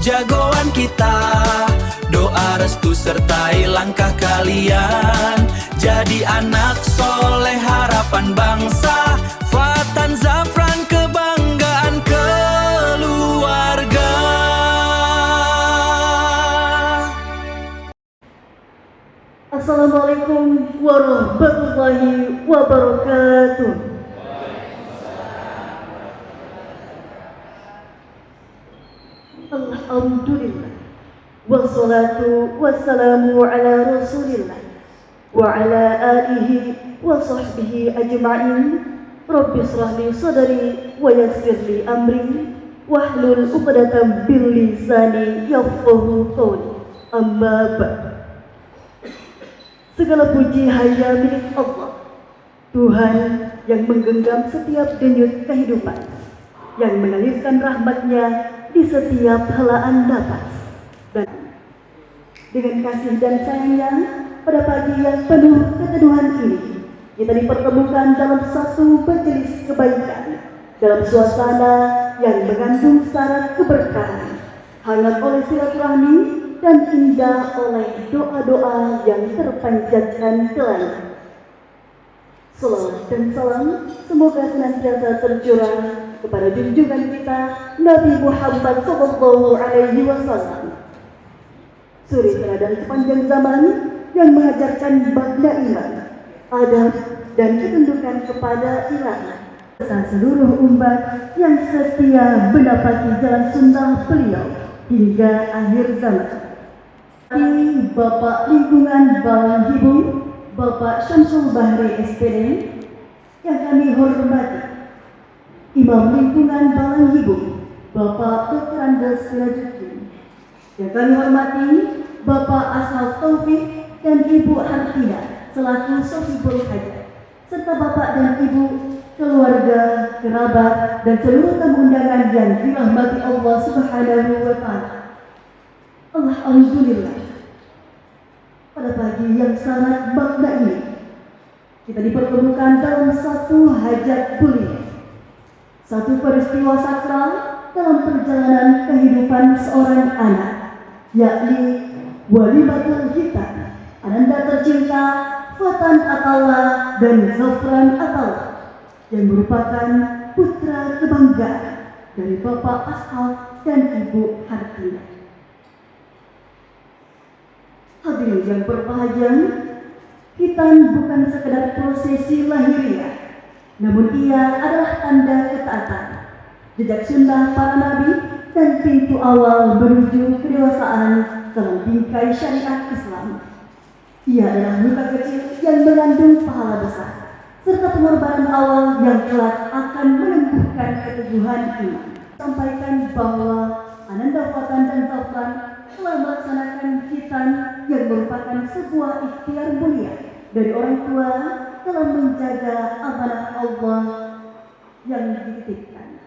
jagoan kita. Doa restu sertai langkah kalian, jadi anak soleh harapan bangsa. Fatan Zafran kebanggaan keluarga. Assalamualaikum warahmatullahi wabarakatuh. Alhamdulillah, wassalatu wassalamu ala rasulillah wa ala alihi wa sahbihi ajma'in. Rabbi shrah li sadri wa yassir li amri wahlul 'uqdatam min lisani yafqahu qawli. Amma ba'd. Segala puji hanya milik Allah, Tuhan yang menggenggam setiap denyut kehidupan, yang mengalirkan rahmat-Nya di setiap helaan nafas. Dan dengan kasih dan sayangnya, pada pagi yang penuh keteduhan ini, kita dipertemukan dalam satu majelis kebaikan, dalam suasana yang mengandung syarat keberkahan, hangat oleh silaturahmi dan indah oleh doa-doa yang terpanjatkan ke langit. Salawat dan salam semoga senantiasa tercurah kepada junjungan kita Nabi Muhammad SAW, suri teladan sepanjang zaman yang mengajarkan makna iman, adab dan ketundukan kepada ilahi, serta seluruh umat yang setia menapaki jalan sunnah beliau hingga akhir zaman. Bapak Lingkungan Balang Hibung, Bapak Syamsul Bahri SPD, yang kami hormati Imam Lingkungan Balang Hibung, Bapak Dr. Andes Sirajuddin, yang kami hormati Bapak Asal Taufik dan Ibu Hartina selaku Sofibul Hajat, serta Bapak dan Ibu, keluarga, kerabat, dan seluruh tamu undangan yang dirahmati Allah Subhanahu wa Ta'ala. Alhamdulillah, pada pagi yang sangat makna ini, kita dipertemukan dalam satu hajat mulia, satu peristiwa sakral dalam perjalanan kehidupan seorang anak, yakni Walimatul Hitam, ananda tercinta Fatan Attallah dan Zafran Attallah, yang merupakan putra kebanggaan dari Bapak Ashaf dan Ibu Hartina. Hadirin yang berbahagia, hitam bukan sekedar prosesi lahiriah, namun ia adalah tanda ketaatan, jejak sunnah para nabi, dan pintu awal menuju kedewasaan dalam bingkai syariat Islam. Ia adalah luka kecil yang mengandung pahala besar, serta pengorbanan awal yang kelak akan menumbuhkan keteguhan iman. Sampaikan bahwa Ananda Fatan dan Zafran telah melaksanakan khitan yang merupakan sebuah ikhtiar mulia dari orang tua dalam menjaga amanah Allah yang dititipkan.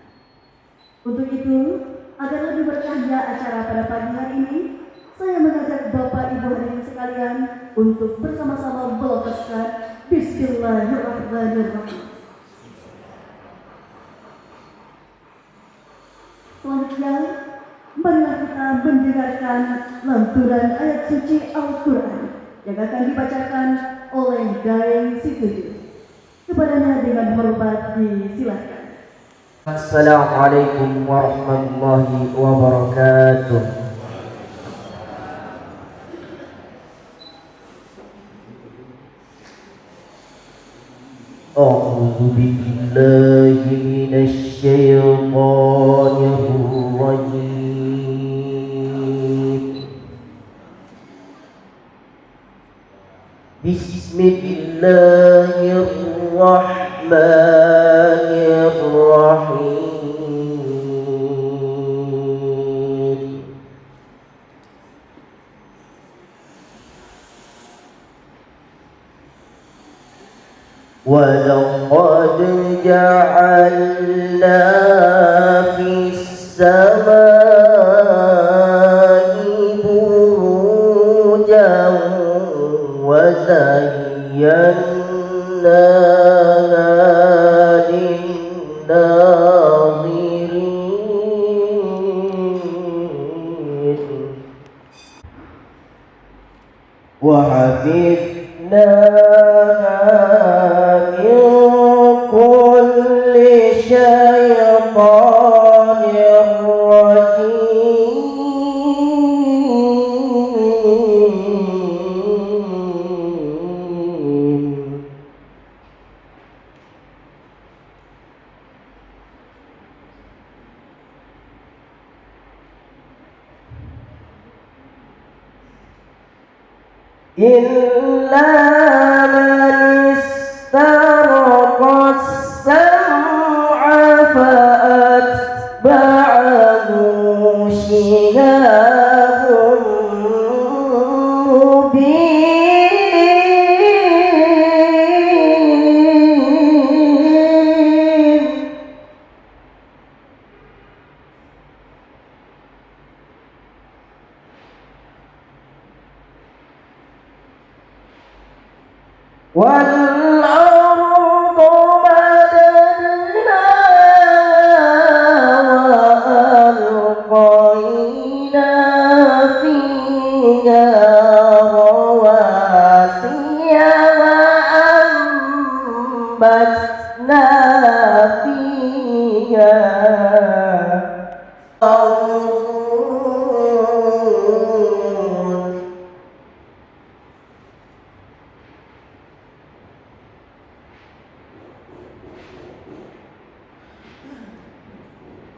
Untuk itu, agar lebih berkahnya acara pada pagi hari ini, saya mengajak Bapak Ibu hadirin sekalian untuk bersama-sama melafazkan Bismillahirrahmanirrahim. Selanjutnya, marilah kita mendengarkan lantunan ayat suci Al-Quran yang akan dibacakan oleh Daeng Situju. Kepadanya dengan hormat disilakan. Assalamualaikum warahmatullahi wabarakatuh. A'udzu billahi minasy syaithanir rajim. Bismillahirrahmanirrahim. وَلَقَدْ جَعَلْنَا فِي السَّمَاءِ بُرُوجًا وَزَيَّنَّاهَا لِلنَّاظِرِينَ وحفظناها من كل شيطان رجيم إلا من استرق السمع فأتبعه شهاب مبين والأرض مددناها وألقينا فيها رواسي وأنبتنا فيها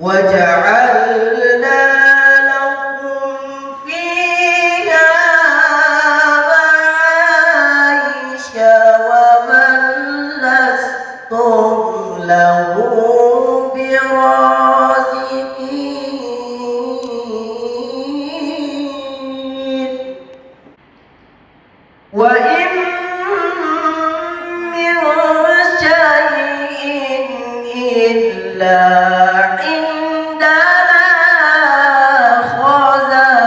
وجعلنا لكم فيها معايش ومن لستم له برازقين وإن من شيء إلا عندنا خزائنه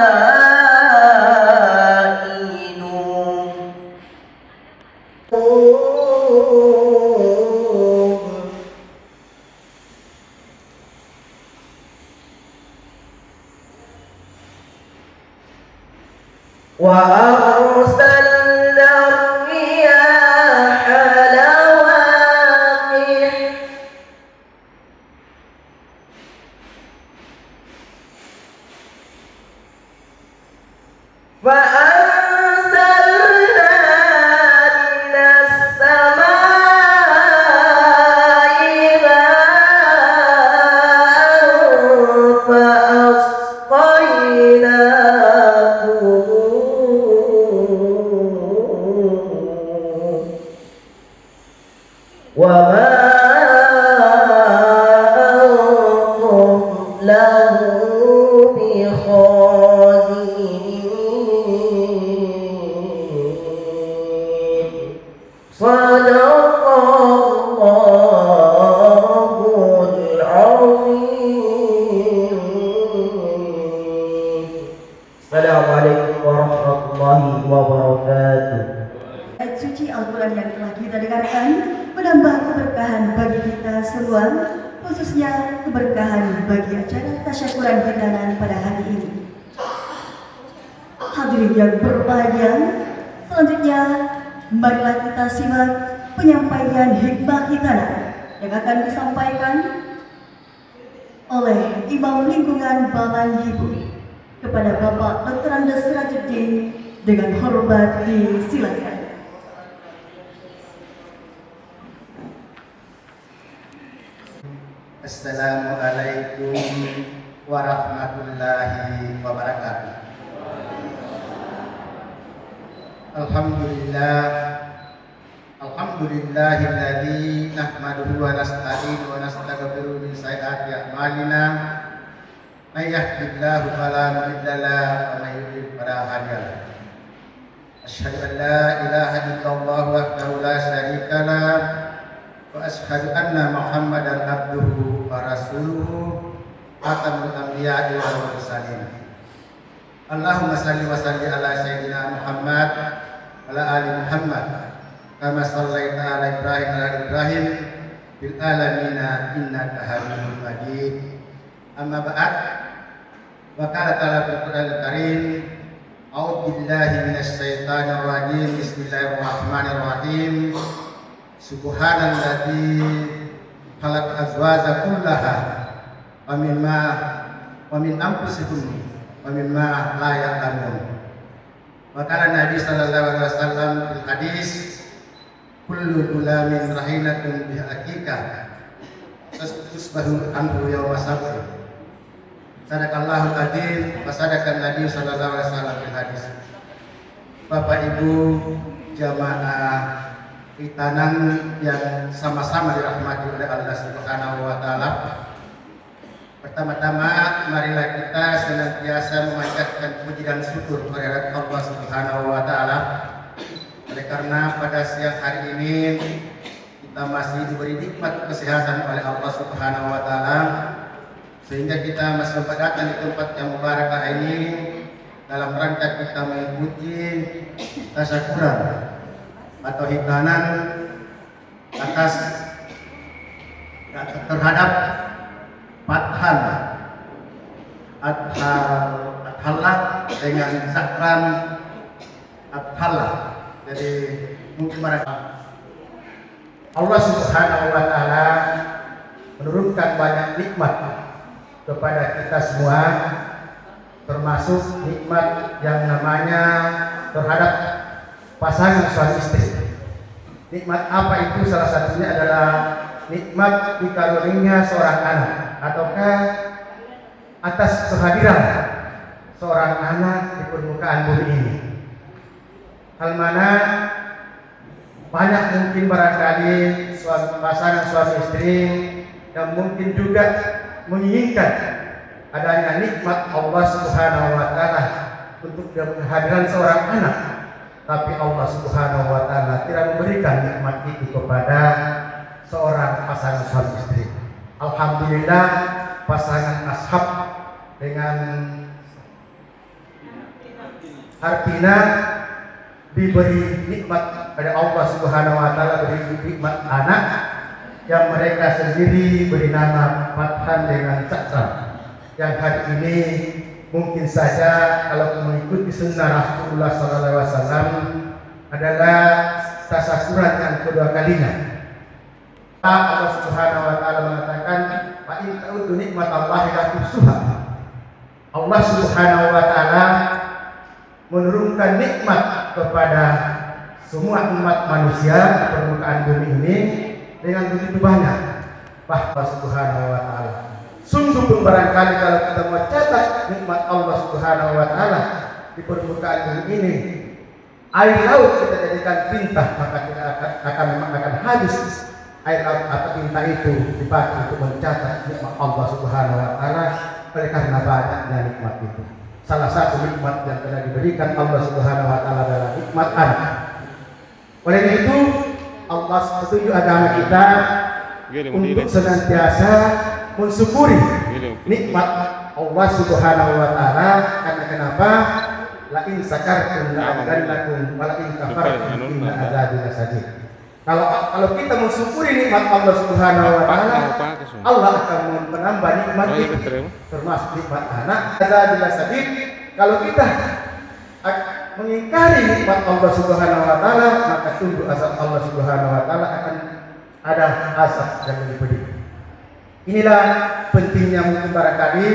وأرسلنا الرياح لواقح فأنزلنا من السماء ماء فأسقيناكم وما أنتم له بخازنين صدق الله العظيم. السلام عليكم ورحمة الله وبركاته. Ayat suci Al-Quran yang telah kita dengarkan menambah keberkahan bagi kita semua, khususnya keberkahan bagi acara tasyakuran hitanan pada hari ini. Hadirin yang berbahagia, selanjutnya marilah kita simak penyampaian hikmah hitanan yang akan disampaikan oleh Imam Lingkungan Balan Hibu kepada Bapak Dr. Andes Rajuddin. Dengan hormat disilakan. Assalamualaikum warahmatullahi wabarakatuh. Alhamdulillahilladzi nahmaduhu wa nasta'inu wa nastaghfiruhu min sayyiati a'malina may yahdihillahu fala mudilla lahu wa may yudlil fala hadiya lahu. Asyhadu an la ilaha illallah wahdahu la syarika lah wa asyhadu anna Muhammadan abduhu wa rasuluhu khatamul anbiya'i wal mursalin. Allahumma salli wa salli ala sayyidina Muhammad wa ala ali Muhammad kama shallaita ala Ibrahim wa ala Ibrahim bil alamina innaka Hamidum Majid. Amma ba'd. Wa qala ta'ala fil Qur'anil Karim A'udzu billahi minasy syaithanir rajim. Bismillahirrahmanirrahim. Subhanalladzi khalaq azwaja kullaha wa min anfusikum wa mimma la ya'lamun. Wa kana Nabi sallallahu alaihi wasallam fil hadis kullu gulamin rahinatun bi haqiqah tusbahu anhu yawma sabti. Sadaqallahul adzim wa sadaqan Nabi sallallahu alaihi wasallam fil hadis. Bapak Ibu jamaah Hitanan yang sama-sama dirahmati oleh Allah Subhanahu wa taala. Pertama-tama marilah kita senantiasa memanjatkan puji dan syukur kepada Allah Subhanahu wa taala. Oleh karena pada siang hari ini kita masih diberi nikmat kesehatan oleh Allah Subhanahu wa taala, sehingga kita masih sempat datang di tempat yang mubarakah ini dalam rangka kita mengikuti tasyakuran atau hitanan atas terhadap Fathan Adhallah dengan Zakran Adhallah. Jadi mungkin mereka Allah Subhanahu wa taala menurunkan banyak nikmat kepada kita semua, termasuk nikmat yang namanya terhadap pasangan suami istri. Nikmat apa itu? Salah satunya adalah nikmat dikaruniainya seorang anak, ataukah atas kehadiran seorang anak di permukaan bumi ini. Hal mana banyak mungkin barangkali pasangan suami istri yang mungkin juga menginginkan adanya nikmat Allah Subhanahu wa taala untuk kehadiran seorang anak, tapi Allah Subhanahu wa taala tidak memberikan nikmat itu kepada seorang pasangan suami istri. Alhamdulillah pasangan ashab dengan Hartina diberi nikmat pada Allah Subhanahu wa taala, beri nikmat anak yang mereka sendiri beri nama Fathan dengan Zakran, yang hari ini mungkin saja kalau mengikuti sunnah Rasulullah SAW adalah tasyakuran yang kedua kalinya. Allah Subhanahu wa taala mengatakan, "Fa in ta'udu nikmatallahi la tuhsuha." Allah Subhanahu wa taala menurunkan nikmat kepada semua umat manusia di permukaan bumi ini dengan begitu banyak. Allah Subhanahu wa taala. Sungguh pun barangkali kalau kita mencatat nikmat Allah Subhanahu wa taala di permukaan bumi ini, air laut kita jadikan tinta, maka kita akan habis air laut atau tinta itu dipakai untuk mencatat nikmat Allah Subhanahu wa taala, oleh karena banyaknya nikmat itu. Salah satu nikmat yang telah diberikan Allah Subhanahu wa taala adalah nikmat anak. Oleh itu Allah petunjuk agama kita untuk senantiasa mensyukuri nikmat Allah Subhanahu wa taala. Karena kenapa? La in sakartum la azidannakum wa la in kafartum inna azabi lasadid. Kalau kita mensyukuri nikmat Allah Subhanahu wa taala, Allah akan menambah nikmat itu, termasuk nikmat anak. Azabi lasadid. Kalau kita mengingkari nikmat Allah Subhanahu wa taala, maka tunggu azab Allah Subhanahu wa taala, akan ada azab yang lebih pedih. Inilah pentingnya mungkin barangkali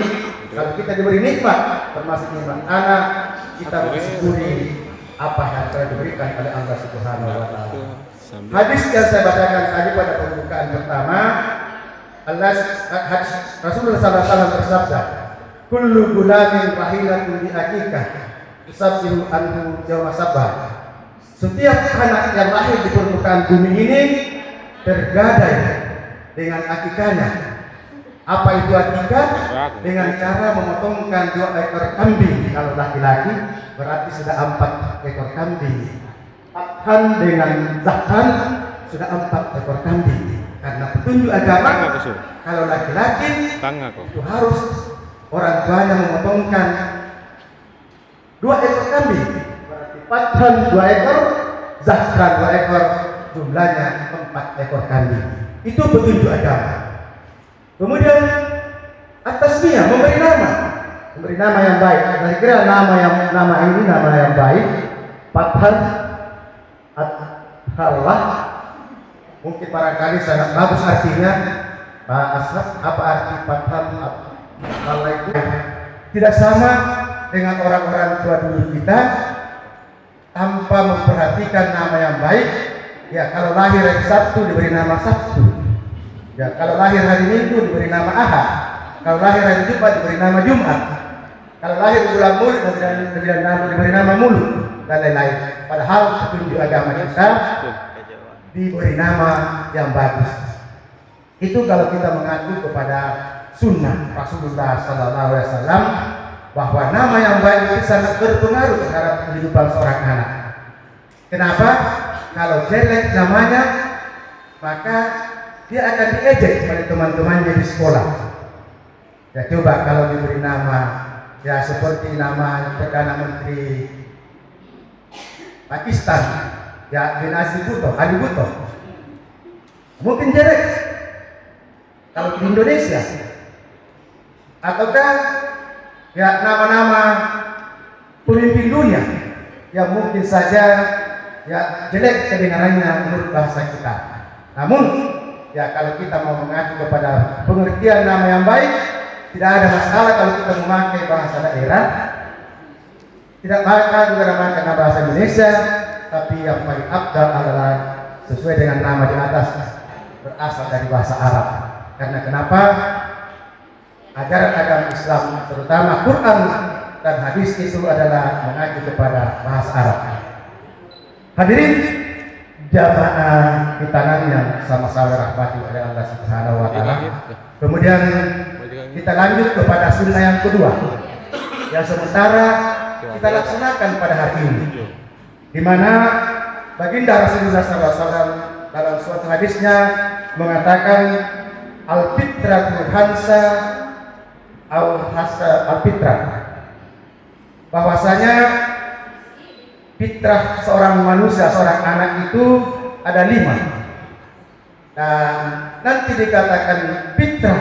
kalau kita diberi nikmat, termasuk nikmat anak, kita mensyukuri apa yang telah diberikan oleh Allah Subhanahu wa taala. Hadis yang saya bacakan tadi pada pembukaan pertama, Rasulullah SAW bersabda, "Kullu gulamin rahilatun bi aqiqah, tusabbihu anhu yawma sabah." Setiap anak yang lahir di permukaan bumi ini tergadai dengan akikahnya. Apa itu akikah? Dengan cara memotongkan 2 ekor kambing. Kalau laki-laki berarti sudah 4 ekor kambing. Fathan dengan Zakran sudah 4 ekor kambing. Karena petunjuk agama, kalau laki-laki itu harus orang tuanya memotongkan 2 ekor kambing. Berarti Fathan 2 ekor, Zakran 2 ekor, jumlahnya 4 ekor kambing. Itu petunjuk agama. Kemudian atasnya memberi nama memberi nama yang baik. Saya kira nama yang baik. Fathan Allah mungkin barangkali sangat bagus artinya. Pak Asraf, apa arti Fathan Allah itu? Tidak sama dengan orang-orang tua dulu kita, tanpa memperhatikan nama yang baik. Ya, kalau lahir hari Sabtu diberi nama Sabtu. Ya, kalau lahir hari Minggu diberi nama Ahad. Kalau lahir hari Jumat diberi nama Jumat. Kalau lahir bulan Mulut diberi nama Mulut dan lain-lain. Padahal petunjuk agama kita diberi nama yang bagus. Itu kalau kita mengacu kepada sunnah Rasulullah SAW, bahwa nama yang baik itu sangat berpengaruh terhadap kehidupan seorang anak. Kenapa? Kalau jelek namanya, maka dia akan diejek oleh teman-temannya di sekolah. Ya, coba kalau diberi nama ya seperti nama Perdana Menteri Pakistan, ya Benazir Bhutto, Ali Bhutto, mungkin jelek kalau di Indonesia. Ataukah ya nama-nama pemimpin dunia yang mungkin saja ya jelek kedengarannya menurut bahasa kita. Namun ya kalau kita mau mengacu kepada pengertian nama yang baik, tidak ada masalah kalau kita memakai bahasa daerah, tidak masalah juga memakai bahasa Indonesia, tapi yang paling abdal adalah sesuai dengan nama di atas berasal dari bahasa Arab. Karena kenapa? Ajaran agama Islam terutama Quran dan hadis itu adalah mengacu kepada bahasa Arab. Hadirin jamaah hitangan yang sama-sama rahmati oleh Allah Subhanahu wa taala. Kemudian kita lanjut kepada sunnah yang kedua yang sementara kita laksanakan pada hari ini, di mana baginda Rasulullah SAW dalam suatu hadisnya mengatakan al-fitratul hansa al-fitrah, bahwasanya fitrah seorang manusia, seorang anak itu ada 5, dan nanti dikatakan fitrah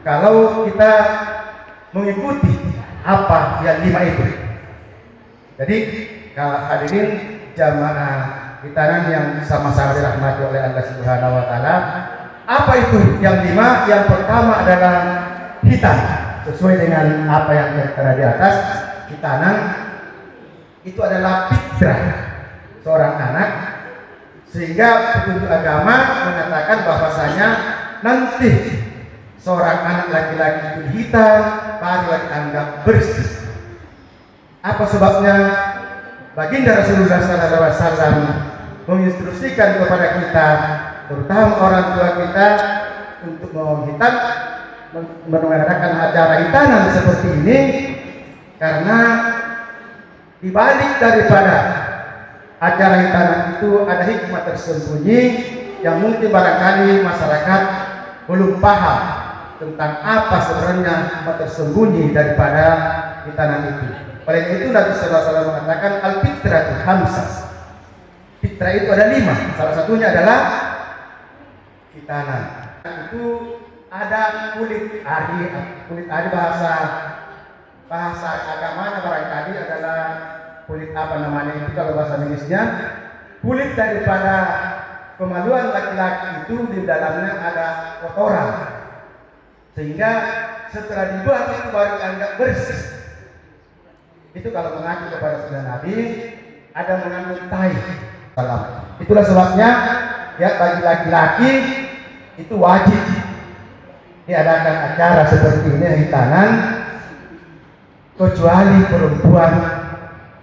kalau kita mengikuti apa yang 5 itu. Jadi hadirin jamaah hitanan yang sama-sama dirahmati oleh Allah Subhanahu wa taala, apa itu yang 5? Yang pertama adalah hitan, sesuai dengan apa yang tertera di atas. Hitanan itu adalah fitrah seorang anak, sehingga petunjuk agama mengatakan bahwasanya nanti seorang anak laki-laki itu hitam baru dianggap bersih. Apa sebabnya? Baginda Rasulullah SAW menginstruksikan kepada kita, terutama orang tua kita, untuk menghitan, mengadakan acara hitanan seperti ini, karena di balik daripada acara hitanan itu ada hikmah tersembunyi yang mungkin barangkali masyarakat belum paham tentang apa sebenarnya hikmah tersembunyi daripada hitanan itu. Oleh itu Nabi SAW mengatakan al-fitratul khamsah. Fitrah itu ada 5. Salah satunya adalah hitanan. Itu ada kulit ari. Kulit ari bahasa agamanya barangkali adalah kulit apa namanya itu kalau bahasa Indonesia. Kulit daripada kemaluan laki-laki itu di dalamnya ada kotoran, sehingga setelah dibuat itu baru dianggap bersih. Itu kalau mengacu kepada sunnah Nabi, ada mengandung tai. Itulah sebabnya ya bagi laki-laki itu wajib diadakan acara seperti ini hitanan, kecuali perempuan.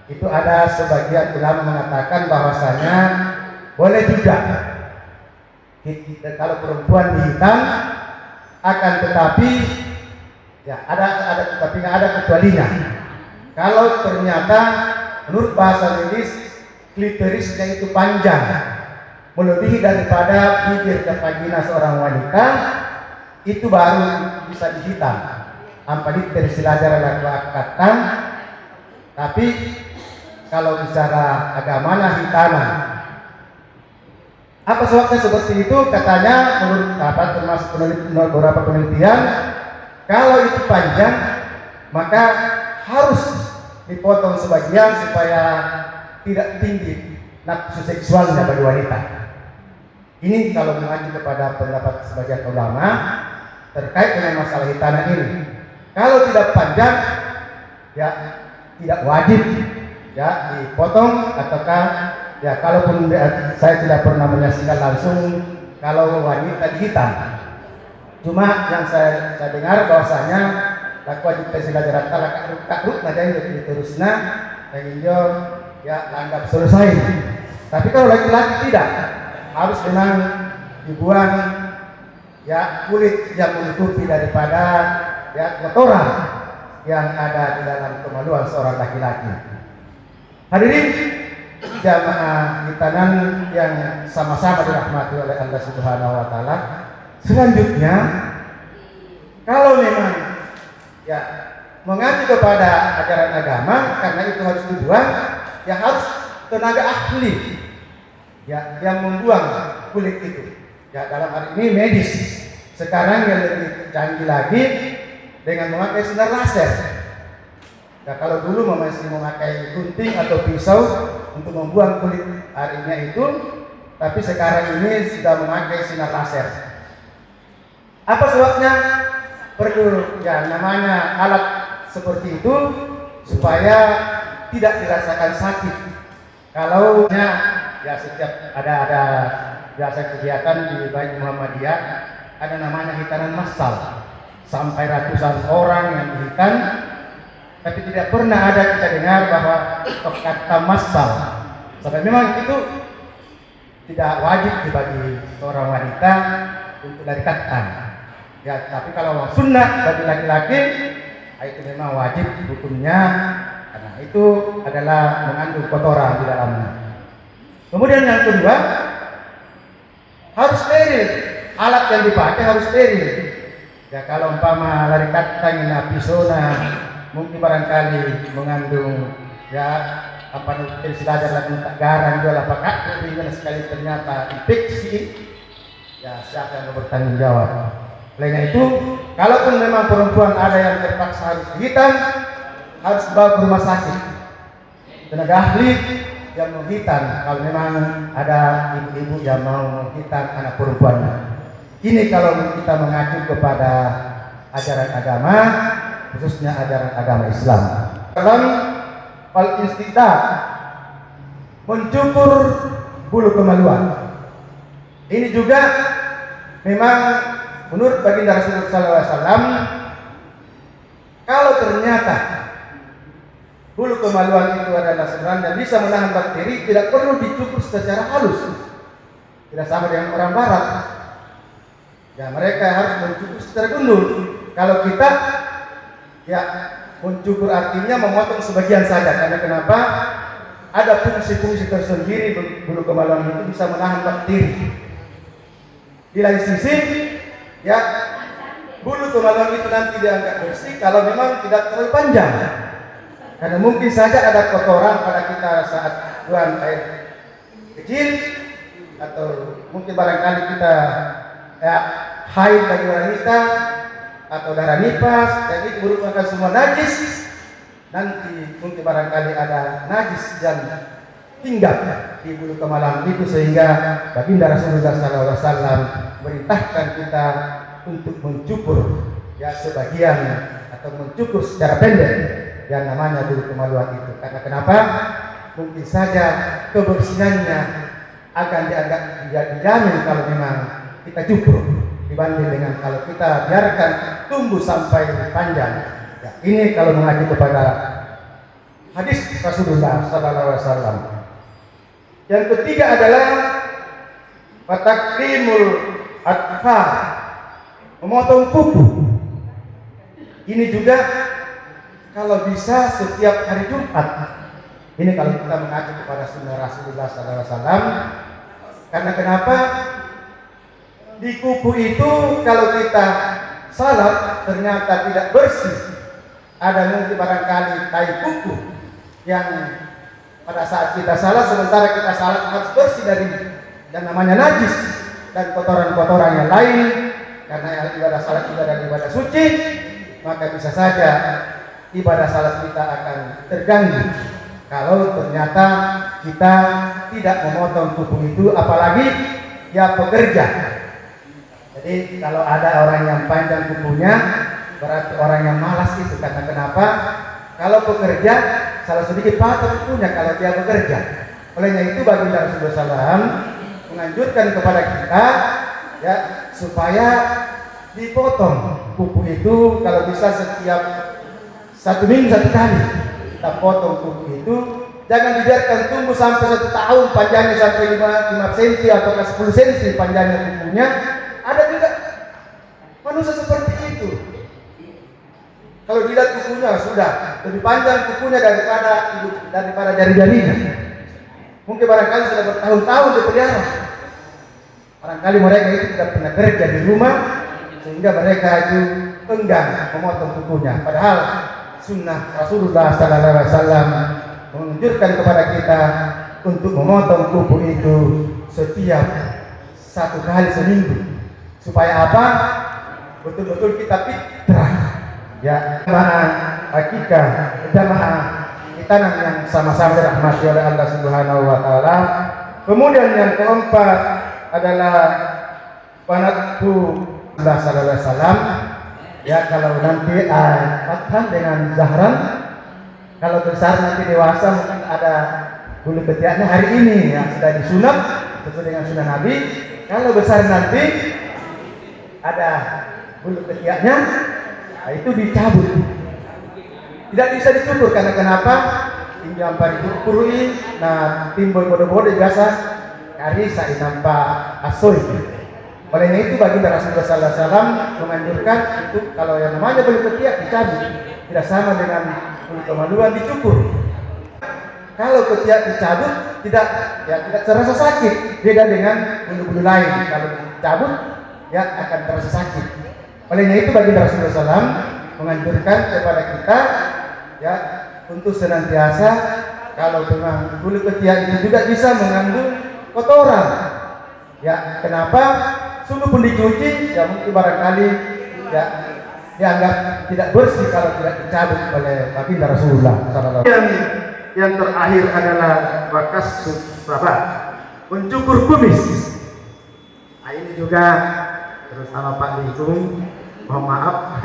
Itu ada sebagian ulama mengatakan bahwasanya boleh juga kalau perempuan dihitan, akan tetapi ya ada kecualinya. Kalau ternyata menurut bahasa Inggris klitorisnya itu panjang melebihi daripada bibir dan vagina seorang wanita, itu baru bisa dihitam. Ampadi dari silajar lakukan. Tapi kalau bicara agamanya hitanan. Apa sebabnya seperti itu? Katanya menurut termasuk beberapa penelitian, kalau itu panjang maka harus dipotong sebagian supaya tidak tinggi nafsu seksualnya bagi wanita. Ini kalau mengacu kepada pendapat sebagian ulama terkait dengan masalah hitanan ini. Kalau tidak panjang, ya tidak wajib ya dipotong, ataukah ya kalaupun saya tidak pernah menyaksikan langsung kalau wanita dihitam. Cuma yang saya dengar bahwasanya laku wajib tesila jarak talak kakruk nada itu diterusna dan injo ya langgap selesai. Tapi kalau laki-laki tidak, harus memang dibuang ya kulit yang menutupi daripada ya kotoran yang ada di dalam kemaluan seorang laki-laki. Hadirin jamaah hitanan yang sama-sama dirahmati oleh Allah Subhanahu wa taala. Selanjutnya, kalau memang ya mengacu kepada ajaran agama, karena itu harus dibuang, ya harus tenaga ahli ya yang membuang kulit itu. Ya dalam hal ini medis. Sekarang yang lebih canggih lagi dengan memakai sinar laser. Ya kalau dulu masih memakai gunting atau pisau untuk membuang kulit harinya itu, tapi sekarang ini sudah memakai sinar laser. Apa sebabnya? Perlu ya namanya alat seperti itu supaya tidak dirasakan sakit. Kalau ya setiap ada biasa kegiatan di Bait Muhammadiyah ada namanya hitanan massal, sampai ratusan orang yang dihitan, tapi tidak pernah ada kita dengar bahwa kata massal. Sampai memang itu tidak wajib dibagi seorang wanita untuk dari katan. Ya, tapi kalau sunnah bagi laki-laki, itu memang wajib hukumnya, karena itu adalah mengandung kotoran di dalamnya. Kemudian yang kedua, harus steril. Alat yang dipakai harus steril. Ya kalau umpama lari katan pisona, mungkin barangkali mengandung ya apa nutrisi silajar lagi tak garang jual apa kak, dengan sekali ternyata infeksi. Ya siapa yang bertanggung jawab? Selain itu, kalaupun memang perempuan ada yang terpaksa harus dihitan, harus bawa ke rumah sakit. Tenaga ahli yang menghitan kalau memang ada ibu-ibu yang mau menghitan anak perempuannya. Ini kalau kita mengacu kepada ajaran agama, khususnya ajaran agama Islam. Dalam al-istidad, mencukur bulu kemaluan. Ini juga memang menurut baginda Rasulullah SAW, kalau ternyata bulu kemaluan itu adalah sebenarnya bisa menahan bakteri, tidak perlu dicukur secara halus. Tidak sama dengan orang barat. Ya mereka harus mencukur secara gundul. Kalau kita ya mencukur artinya memotong sebagian saja. Karena kenapa? Ada fungsi-fungsi tersendiri bulu kemaluan itu bisa menahan bakteri. Di lain sisi, ya bulu kemaluan itu nanti dianggap bersih kalau memang tidak terlalu panjang. Karena mungkin saja ada kotoran pada kita saat buang air kecil, atau mungkin barangkali kita ya haid bagi wanita atau darah nifas, dan itu merupakan semua najis. Nanti mungkin barangkali ada najis yang tinggal di bulu kemaluan itu, sehingga baginda Rasulullah SAW merintahkan kita untuk mencukur ya sebagian atau mencukur secara pendek yang namanya bulu kemaluan itu. Karena kenapa? Mungkin saja kebersihannya akan dianggap dijamin kalau memang kita cukur dibanding dengan kalau kita biarkan tumbuh sampai panjang. Ya, ini kalau mengacu kepada hadis Rasulullah SAW. Yang ketiga adalah fatakrimul atfar, memotong kuku. Ini juga kalau bisa setiap hari Jumat. Ini kalau kita mengacu kepada sunnah Rasulullah SAW. Karena kenapa? Di kuku itu kalau kita salat ternyata tidak bersih, ada mungkin barangkali tai kuku yang pada saat kita salat, sementara kita salat harus bersih dari dan namanya najis dan kotoran-kotoran yang lain. Karena ibadah salat juga dari ibadah suci, maka bisa saja ibadah salat kita akan terganggu kalau ternyata kita tidak memotong kuku itu, apalagi ya pekerja. Jadi kalau ada orang yang panjang kukunya berarti orang yang malas itu. Karena kenapa? Kalau pekerja salah sedikit patah kukunya kalau dia bekerja. Olehnya itu baginda Rasulullah SAW menganjurkan kepada kita ya supaya dipotong kuku itu, kalau bisa setiap 1 minggu 1 kali kita potong kuku itu. Jangan dibiarkan tumbuh sampai 1 tahun, panjangnya sampai 5 cm atau 10 cm panjangnya kukunya. Ada juga manusia seperti itu. Kalau dilihat kukunya sudah lebih panjang kukunya daripada jari-jarinya. Mungkin barangkali sudah bertahun-tahun dipelihara. Barangkali mereka itu tidak pernah kerja di rumah sehingga mereka itu enggan memotong kukunya. Padahal sunnah Rasulullah SAW menganjurkan kepada kita untuk memotong kuku itu setiap 1 kali seminggu. Supaya apa? Betul-betul kita fitrah. Ya, jamaah hakikah, jamaah kita yang sama-sama dirahmati oleh Allah Subhanahu wa taala. Kemudian yang keempat adalah panatku Allah sallallahu alaihi wasallam. Ya, kalau nanti Fathan dengan Zahran, kalau besar nanti dewasa mungkin ada bulu ketiaknya hari ini yang sudah disunat sesuai dengan sunnah Nabi. Kalau besar nanti ada bulu ketiaknya, nah itu dicabut. Tidak bisa dicukur karena kenapa? Tinggal paripurui, nah timbul bodoh-bodoh biasa karisa nampak asoy. Olehnya itu baginda Rasulullah SAW menganjurkan untuk kalau yang namanya bulu ketiak dicabut, tidak sama dengan bulu kemaluan dicukur. Kalau ketiak dicabut tidak terasa sakit, beda dengan bulu-bulu lain. Kalau dicabut ya akan terasa sakit. Olehnya itu baginda Rasulullah SAW menganjurkan kepada kita ya untuk senantiasa kalau memang bulu ketiak itu juga bisa mengandung kotoran. Ya, kenapa? Sungguh pun dicuci, ya mungkin barangkali ya dianggap tidak bersih kalau tidak dicabut oleh baginda Rasulullah SAW. Yang terakhir adalah bakas sahabat, mencukur kumis. Nah, ini juga terus sama Pak Likum, mohon maaf.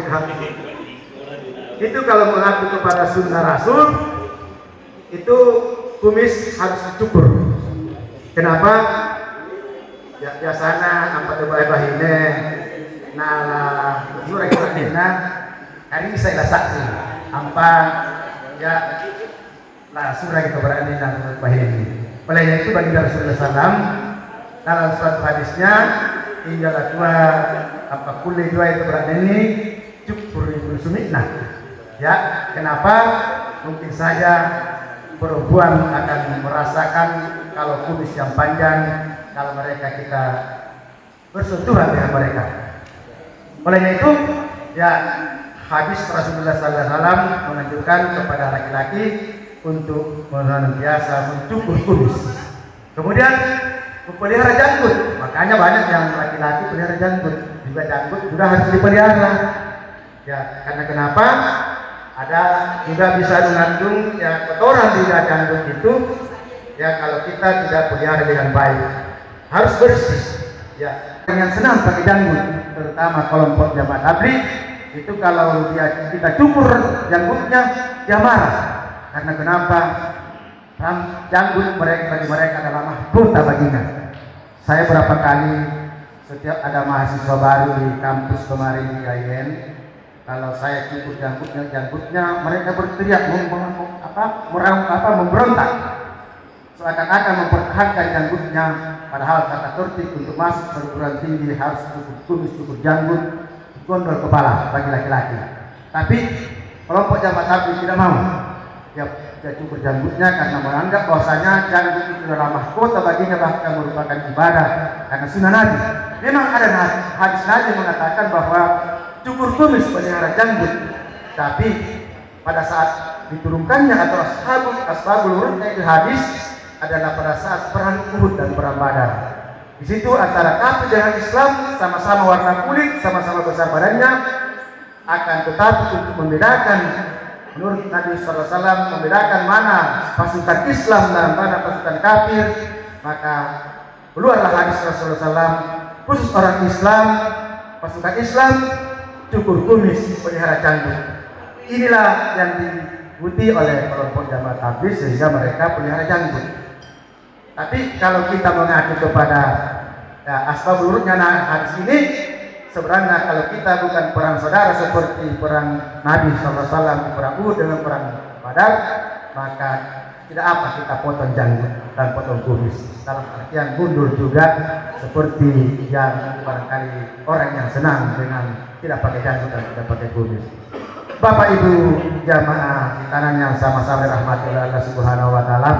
Itu kalau mengaku kepada sunnah Rasul, itu kumis harus dicukur. Kenapa? Ya biasanya ampat bahine nala surah kita hari ini saya sakti ampa ya lah surah kita berani nala bahine. Olehnya itu bagi Rasulullah SAW dalam suatu hadisnya tinggal dua apa kulit dua itu berani ini cukur ibu sumitna. Ya kenapa? Mungkin saja perempuan akan merasakan kalau kumis yang panjang kalau mereka kita bersentuhan dengan mereka. Olehnya itu, ya hadis Rasulullah SAW menganjurkan kepada laki-laki untuk senantiasa mencukur kumis. Kemudian memelihara janggut. Makanya banyak yang laki-laki pelihara janggut. Juga janggut sudah harus dipelihara. Ya, karena kenapa? Ada juga bisa mengandung ya kotoran di janggut itu. Ya kalau kita tidak pelihara dengan baik. Harus bersih, ya. Dengan senang pakai janggut, terutama kelompok jamaah tabligh itu kalau kita cukur janggutnya, dia marah. Karena kenapa? Janggut bagi mereka adalah mahkota baginya. Saya berapa kali setiap ada mahasiswa baru di kampus kemarin di IAIN, kalau saya cukur janggutnya mereka berteriak, memberontak. Seakan-akan mempertahankan janggutnya, padahal kata tertib untuk masuk perguruan tinggi harus cukur kumis, cukur janggut, gondol kepala bagi laki-laki. Tapi kelompok jamaah tabligh tidak mau. Dia cukur janggutnya karena menganggap bahwasanya janggut itu adalah mahkota baginya, bahkan merupakan ibadah karena sunnah Nabi. Memang ada hadis Nabi mengatakan bahwa cukur kumis pelihara janggut, tapi pada saat diturunkannya atau ashabul urud itu hadis adalah pada saat perang Uhud dan perang Badar. Di situ antara kafir dengan Islam sama-sama warna kulit, sama-sama besar badannya, akan tetapi untuk membedakan menurut Nabi SAW membedakan mana pasukan Islam dan mana pasukan kafir, maka keluarlah hadis Rasulullah SAW, khusus orang Islam, pasukan Islam cukur kumis, pelihara canggung. Inilah yang diikuti oleh kelompok jamaah tabligh sehingga mereka pelihara janggut. Tapi kalau kita mengacu kepada asbab urutnya hadis ini, sebenarnya kalau kita bukan perang saudara seperti perang Nabi SAW, perang Uhud dengan perang Badar, maka tidak apa kita potong janggut dan potong kumis. Dalam artian gundul juga seperti yang barangkali orang yang senang dengan tidak pakai janggut dan tidak pakai kumis. Bapak Ibu jamaah hitanan yang sama-sama dirahmati oleh Allah Subhanahu wa taala,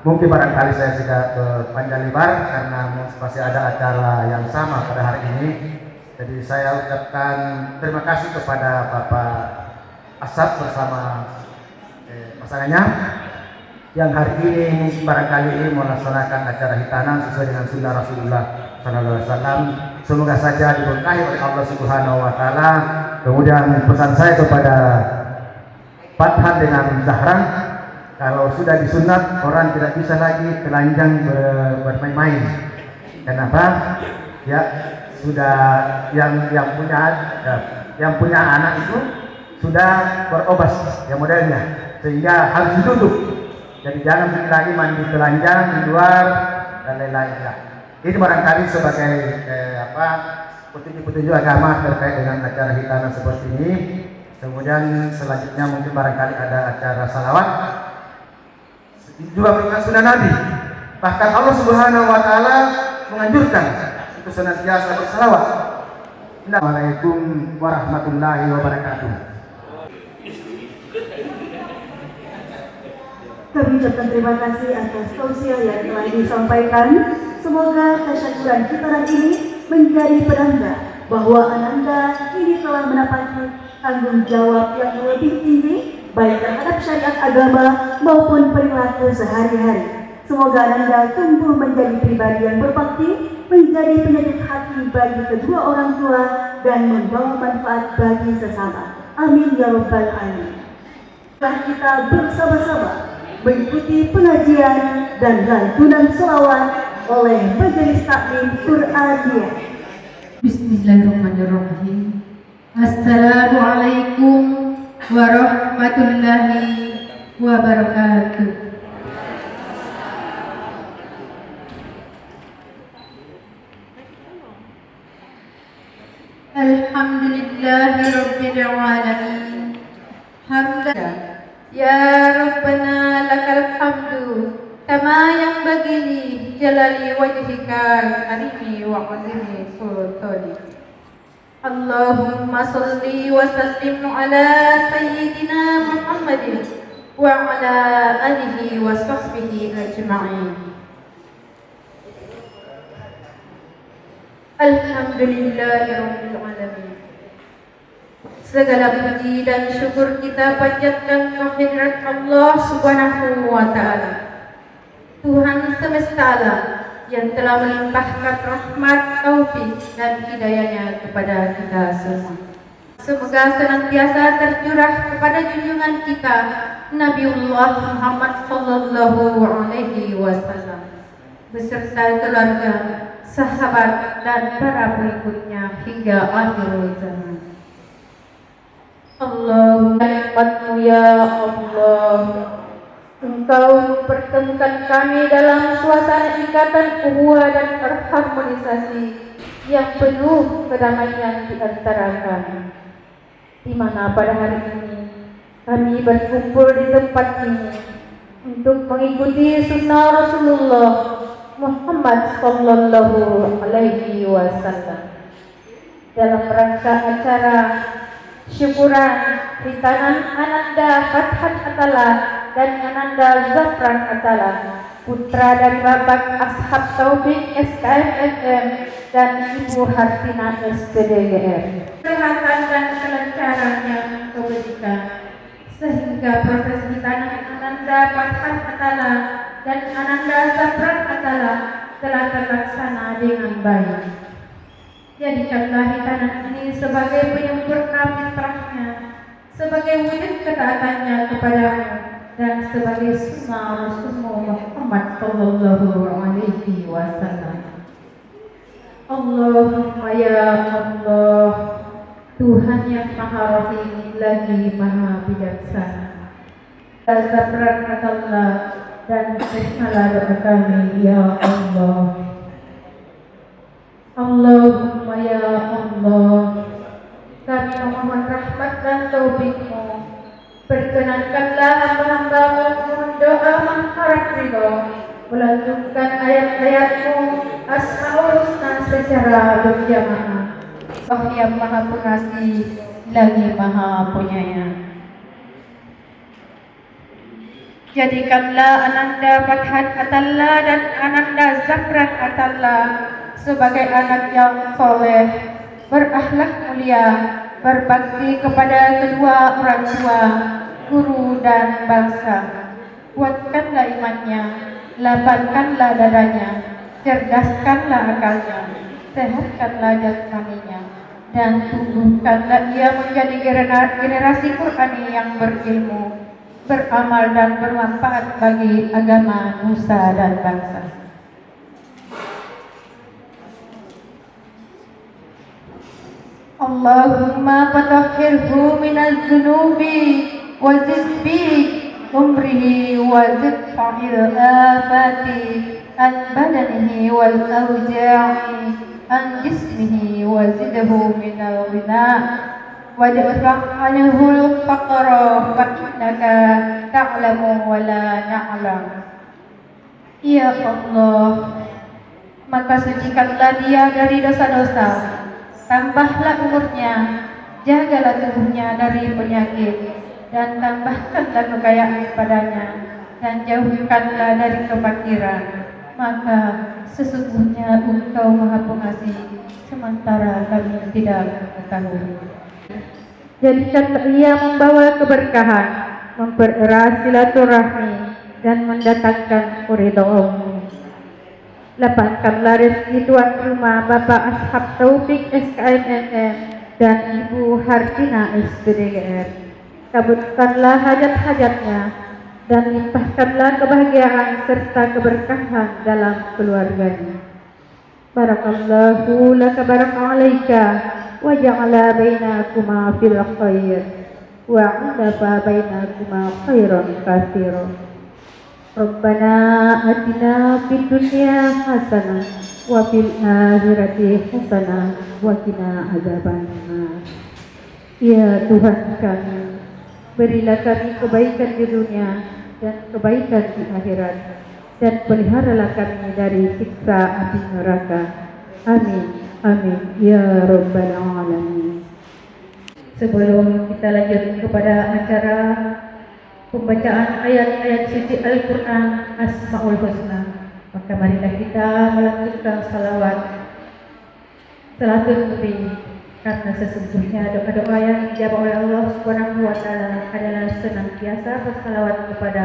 mungkin barangkali saya tidak panjang lebar karena masih ada acara yang sama pada hari ini. Jadi saya ucapkan terima kasih kepada Bapak Asad bersama pasangannya yang hari ini barangkali melaksanakan acara hitanan sesuai dengan sunnah Rasulullah SAW. Semoga saja diberkahi oleh Allah Subhanahu wa taala. Kemudian pesan saya kepada Fathan dengan Zahran, kalau sudah disunat orang tidak bisa lagi telanjang bermain-main. Kenapa? Ya, sudah yang punya anak itu sudah berobas yang modelnya, sehingga harus ditutup. Jadi jangan lagi mandi telanjang di luar dan lain-lain. Ini barangkali sebagai petunjuk-petunjuk agama terkait dengan acara hitanan seperti ini. Kemudian selanjutnya mungkin barangkali ada acara salawat juga mengingat sunnah Nabi. Bahkan Allah Subhanahu wa taala menganjurkan untuk senantiasa bersalawat. Assalamualaikum warahmatullahi wabarakatuh. Kami ucapkan terima kasih atas tausiah yang telah disampaikan. Semoga tasyakuran hitanan ini menjadi penanda bahwa Ananda kini telah mendapati tanggung jawab yang lebih tinggi baik terhadap syariat agama maupun perilaku sehari-hari. Semoga Ananda tumbuh menjadi pribadi yang berbakti, menjadi penyejuk hati bagi kedua orang tua dan membawa manfaat bagi sesama. Amin ya rabbal alamin. Setelah kita bersama-sama mengikuti pengajian dan lantunan selawat oleh Majelis Taklim Quraniyah. Bismillahirrahmanirrahim. Assalamualaikum warahmatullahi wabarakatuh. Alhamdulillahi rabbil alamin. Hamdan ya Rabbana lakal hamdu kama yang bagili jalali wajhika karimi wa azimi sultani. Allahumma salli wa sallim ala sayyidina Muhammadin wa ala alihi wa sahbihi ajma'in. Alhamdulillahirabbil alamin. Segala puji dan syukur kita panjatkan kehadirat Allah Subhanahu wa taala, Tuhan semesta alam yang telah melimpahkan rahmat, taufik dan hidayahnya kepada kita semua. Semoga senantiasa tercurah kepada junjungan kita Nabiullah Muhammad sallallahu alaihi wasallam beserta keluarga, sahabat dan para pengikutnya hingga akhir zaman. Allahumma nikmatmu ya Allah, Engkau mempertemukan kami dalam suasana ikatan ukhuwah dan harmonisasi yang penuh kedamaian di antara kami, di mana pada hari ini kami berkumpul di tempat ini untuk mengikuti sunnah Rasulullah Muhammad sallallahu alaihi wasallam dalam rangka acara syukuran hitanan Ananda Fathan Atala dan Ananda Zafran Atala, putra dari Bapak Ashab Taufik SKMFM dan Ibu Hartina SPDGR. Kesehatan dan kelancaran yang Engkau berikan sehingga proses hitanan Ananda Fathan Atala dan Ananda Zafran Atala telah terlaksana dengan baik. Jadikanlah hitanan ini sebagai penyempurna fitrahnya, sebagai wujud ketaatannya kepadamu dan sebagai sunnah Rasulmu Muhammad sallallahu alaihi wasallam. Allahumma ya Allah, Tuhan yang Maha Rahim lagi Maha Bijaksana, Azabran Allah, dan terimalah doa kami ya Allah. Allahumma ya Allah, kami memohon rahmat dan taufik-Mu. Perkenankanlah hamba-hamba-Mu memohon doa mengharap ridho, melanjutkan ayat-ayat-Mu Asmaul Husna secara berjamaah. Allah yang Maha Pengasih lagi Maha Penyayang. Jadikanlah Ananda Fathat Atalla dan Ananda Zakran Atalla sebagai anak yang soleh, berakhlak mulia, berbakti kepada kedua orang tua, guru dan bangsa. Kuatkanlah imannya, lapangkanlah dadanya, cerdaskanlah akalnya, sehatkanlah jasmaninya, dan tumbuhkanlah ia menjadi generasi Qur'ani yang berilmu, beramal dan bermanfaat bagi agama, nusa dan bangsa. Allahumma fatahhirhu minaz zunubi wa zid fi umrihi wa zid fa'il afati an badanihi wal awja'i an jismihi wa zidhu minal ghina waj'al anhu al-faqra fa innaka ta'lamu wa la na'lam. Ya Allah, maka sucikanlah dia dari dosa-dosa, tambahlah umurnya, jagalah tubuhnya dari penyakit, dan tambahkanlah kekayaan padanya, dan jauhkanlah dari kefakiran. Maka sesungguhnya Engkau Maha Pengasih, sementara kami tidak mengetahui. Jadikanlah ia membawa keberkahan, mempererat silaturahmi, dan mendatangkan ridho-Mu. Lapangkanlah rezeki tuan rumah Bapak Ashab Taufik SKMMM dan Ibu Hardina SPDGR. Kabulkanlah hajat-hajatnya dan limpahkanlah kebahagiaan serta keberkahan dalam keluarganya. Barakallahu laka barakalaika wa ja'ala bainakuma fil khair wa 'alafa bainakuma khairan katsiran. Rabbana atina fid dunya hasanah wa fil akhirati hasanah wa qina adzabannar. Ya Tuhan kami, berilah kami kebaikan di dunia dan kebaikan di akhirat, dan peliharalah kami dari siksa api neraka. Amin, amin, ya Rabbal Alamin. Sebelum kita lanjut kepada acara pembacaan ayat-ayat suci Al-Quran Asmaul Husna, maka marilah kita melanjutkan salatul nabi, karena sesungguhnya doa-doa yang dijawab oleh Allah Subhanahu wa taala adalah senantiasa bersalawat kepada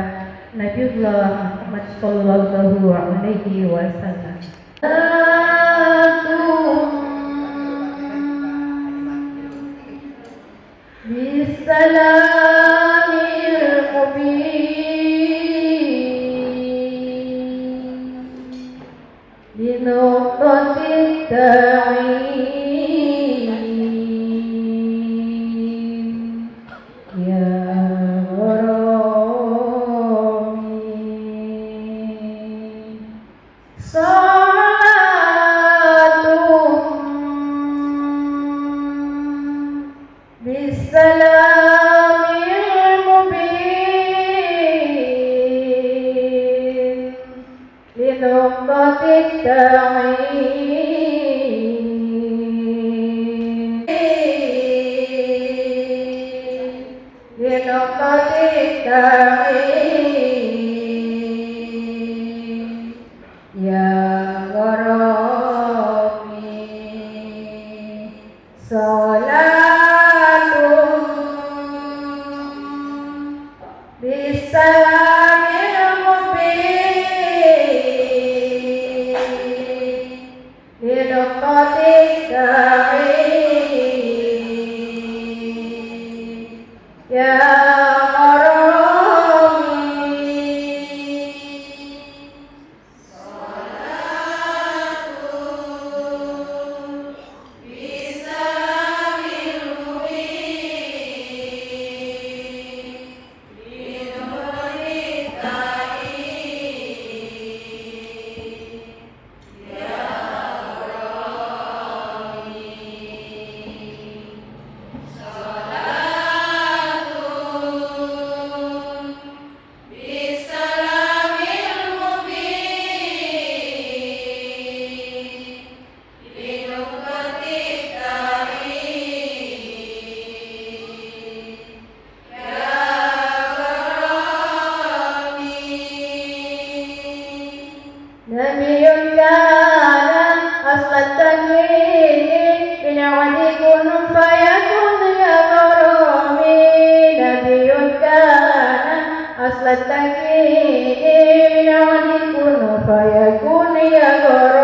Nabiullah Muhammad sallallahu alaihi wasallam. Bisalamil mubin binuqtatit ta'in ya Rabbi salatum bisalamil mubin linuqtatit ta'in linuqtatit ta'in ya Rabbi salatum bisalamil mubin linuqtatit ta'in نبي كان أصل التكوين بنعمة كن فيكون يا غرامي نبي كان أصل التكوين بنعمة كن فيكون يا غرامي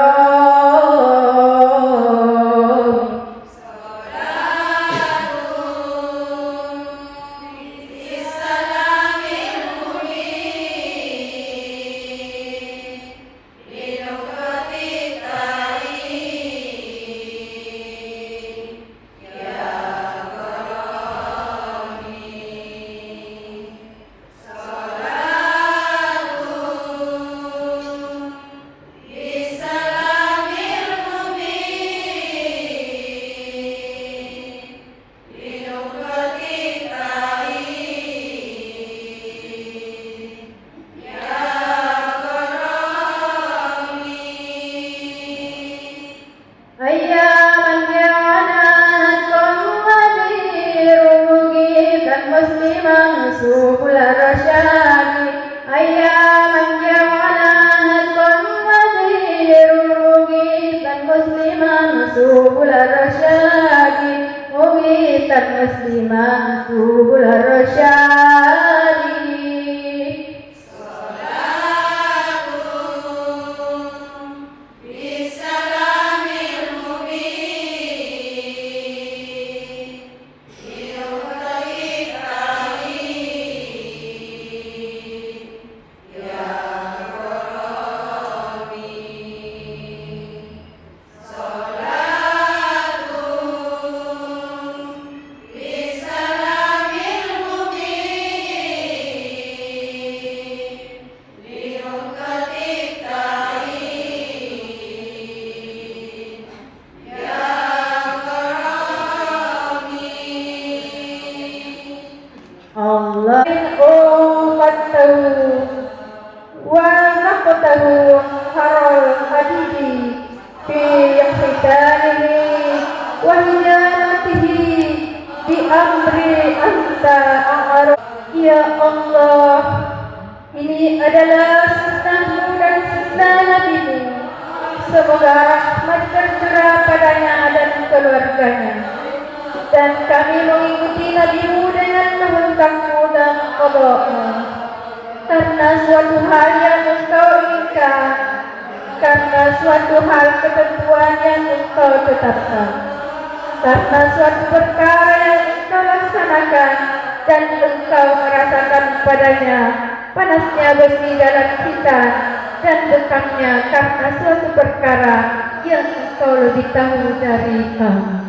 musliman subul rasyadi Allah ummatahu wa naqtahu haral hadidi fi khitanihi wa hiyanatihi bi amri anta a'aruf. Ya Allah, ini adalah sunnahmu dan sunnah nabimu. Semoga rahmat tercurah padanya dan keluarganya. Dan kami mengikuti nabimu dengan menghentakmu dan qada'mu karena suatu hal yang engkau inginkan, karena suatu hal ketentuan yang engkau tetapkan, karena suatu perkara yang engkau laksanakan dan engkau merasakan padanya panasnya besi dalam kita dan bekaknya karena suatu perkara yang engkau lebih tahu dari kami.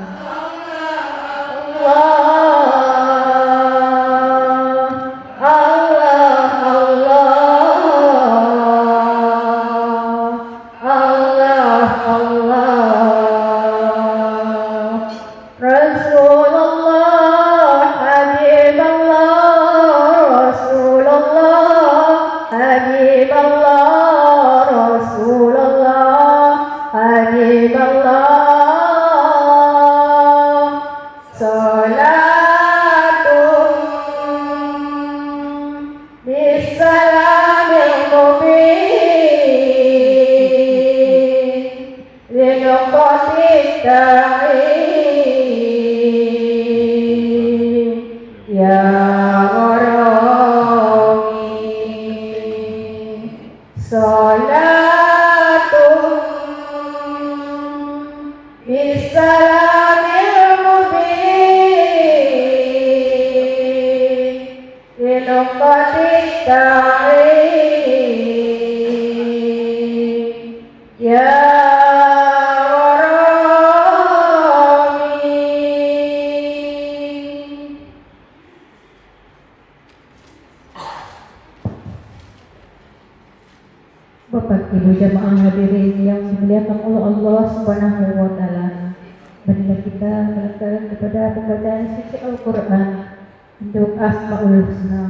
Bapak Ibu jamaah hadirin yang dimuliakan oleh Allah Subhanahu wa taala. Marilah kita melakukan kepada pembacaan suci Al-Qur'an untuk Asmaul Husna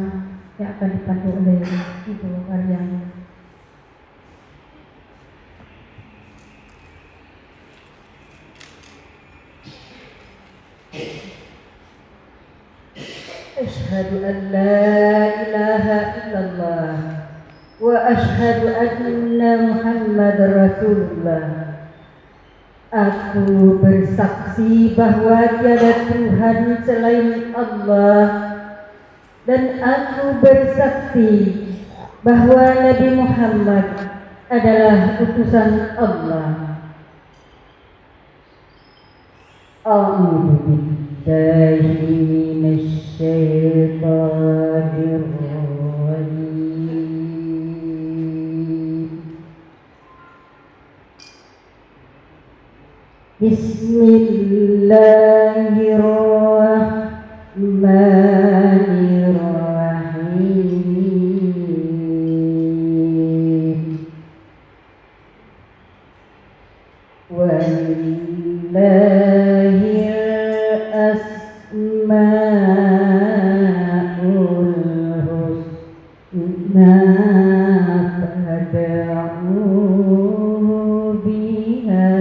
yang akan dipandu oleh Ibu Maryam. Asyhadu an la ilaha illallah wa asyhadu anna Muhammadar Rasulullah. Aku bersaksi bahwa tiada Tuhan selain Allah, dan aku bersaksi bahwa Nabi Muhammad adalah utusan Allah. A'udzu billahi minasy syaithanir rajim. Bismillahirrahmanirrahim. Wallahil asmaul husna fad'uhu biha.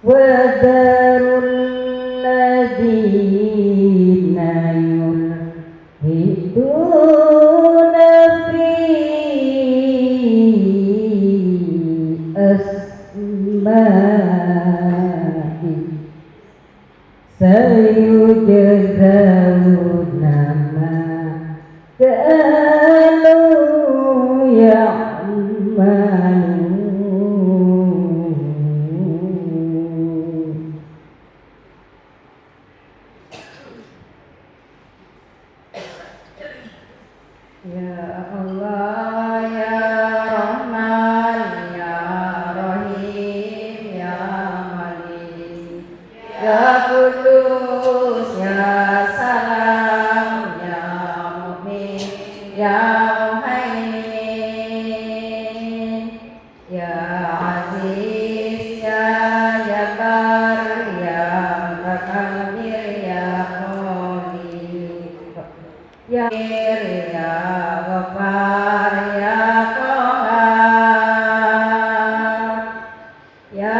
وَذَرُوا الَّذِينَ يُلْحِدُونَ فِي أَسْمَائِهِ سَيُجْزَوْنَ مَا كَانُوا يَعْمَلُونَ. Ya Allah, ya Rahman, ya Rahim, ya Malik, ya Qudus, ya Salam, ya Mu'min, ya Muhaimin, ya Aziz, ya Jabbar, ya Mutakabbir, ya Khaliq, ya Ghaffar, ya Qahhar, ya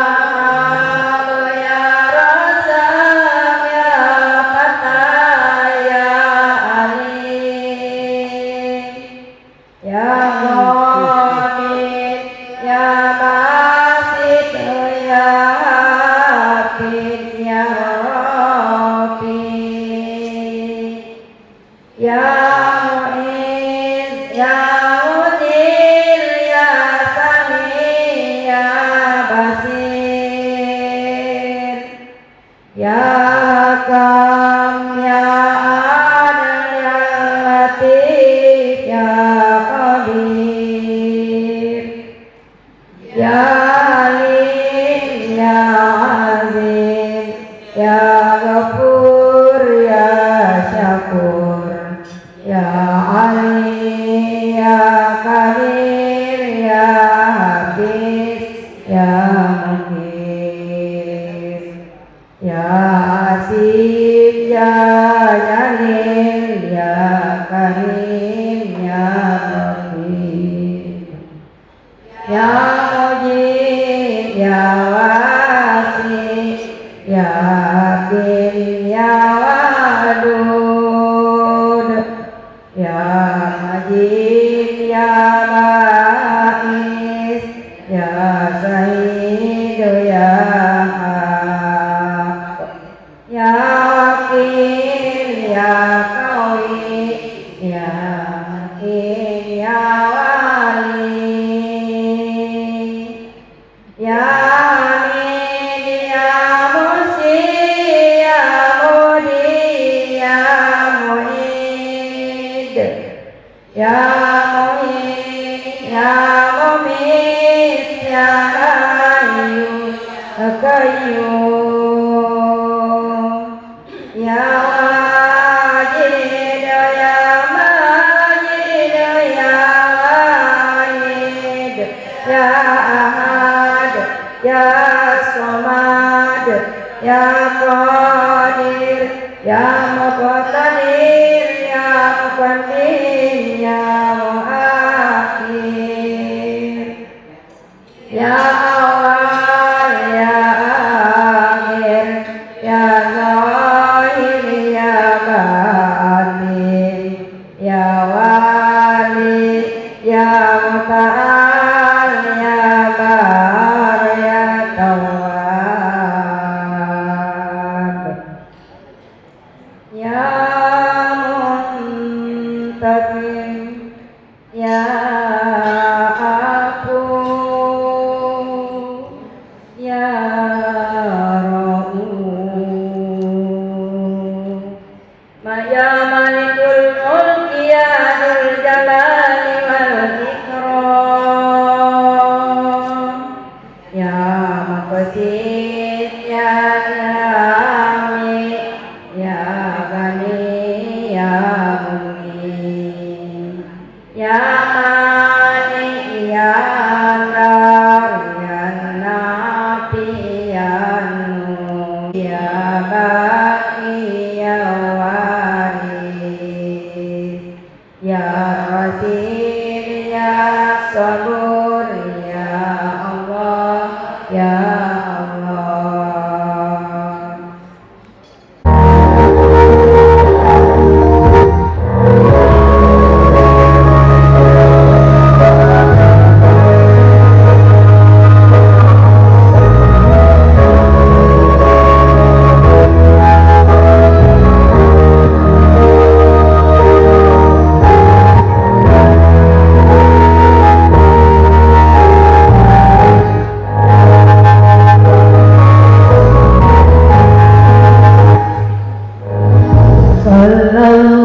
Wahhab, ya Razzaq, ya Fattah, ya Alim, ya Ghamid, ya Basit, ya Hafiz, ya Rafi, ya Mu'iz, ya Mudil, ya Sami, ya Basir, ya Hakam, ya Adil, ya Latif, ya Qadir, ya Alim, ya Azim, ya Ghafur, ya Syakur, ya Ali, ya Kabir, ya Hafiz, ya Mukir, ya Asif, ya Jalil, ya Karim, ya Latif, ya Mujib, ya Wasi, ya Hakim, ya Wadud, ya Majid, ya Ba'is, ya Sahid, ya Haq, ya Wakil, ya Qawi, ya Matin, ya Wali, ya Hamid, ya Musi, ya Mudi, ya Mu'id, ya Mu'id, ya Mumit, ya Hayyu, ya Qayyum, ya Wajid, ya Majid, ya Wahid, ya Ahad, ya Samad, ya Qadir, ya Muqtadir, ya Muqaddim, ya Muakhir, ya Awal, ya Akhir, ya Zahir, ya Batin. ya wali ya muta'al ya bar ya tawwab ya muntaqim ya aku ya ya malikul mulki ya dzul jalali wal ikram ya muqsit ya amin ya ghani ya mughni ya mani ya dar ya nafi ya nur ya baqi ya ya Rasil ya Sabur ya Allah ya Allah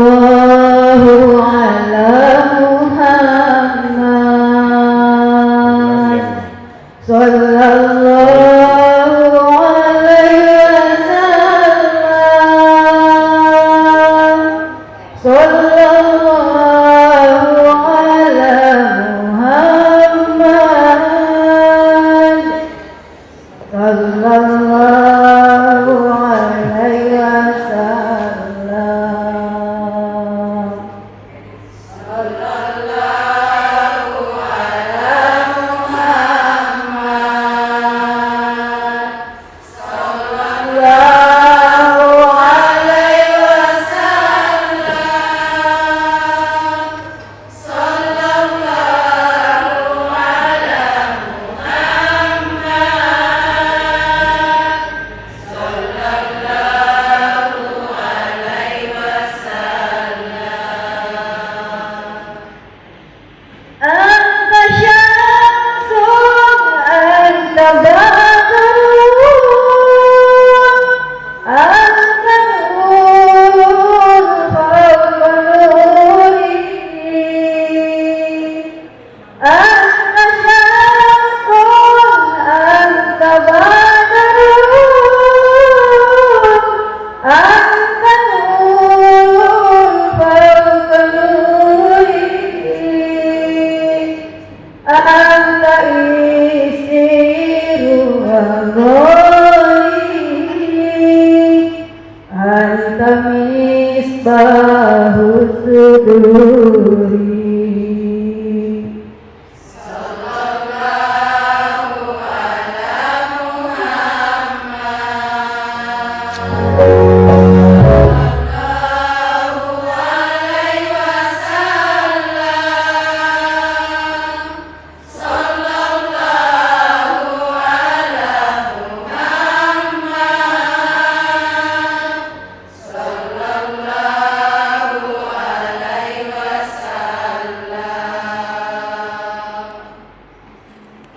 Sallallahu ala Muhammad Sallallahu alaihi wasallam Sallallahu ala Muhammad Sallallahu alaihi wasallam Anta syamsun anta badrun anta nurun fawqa nuri anta syamsun anta badrun anta nurun fawqa nuri anta isiru ghali anta misbahu suduri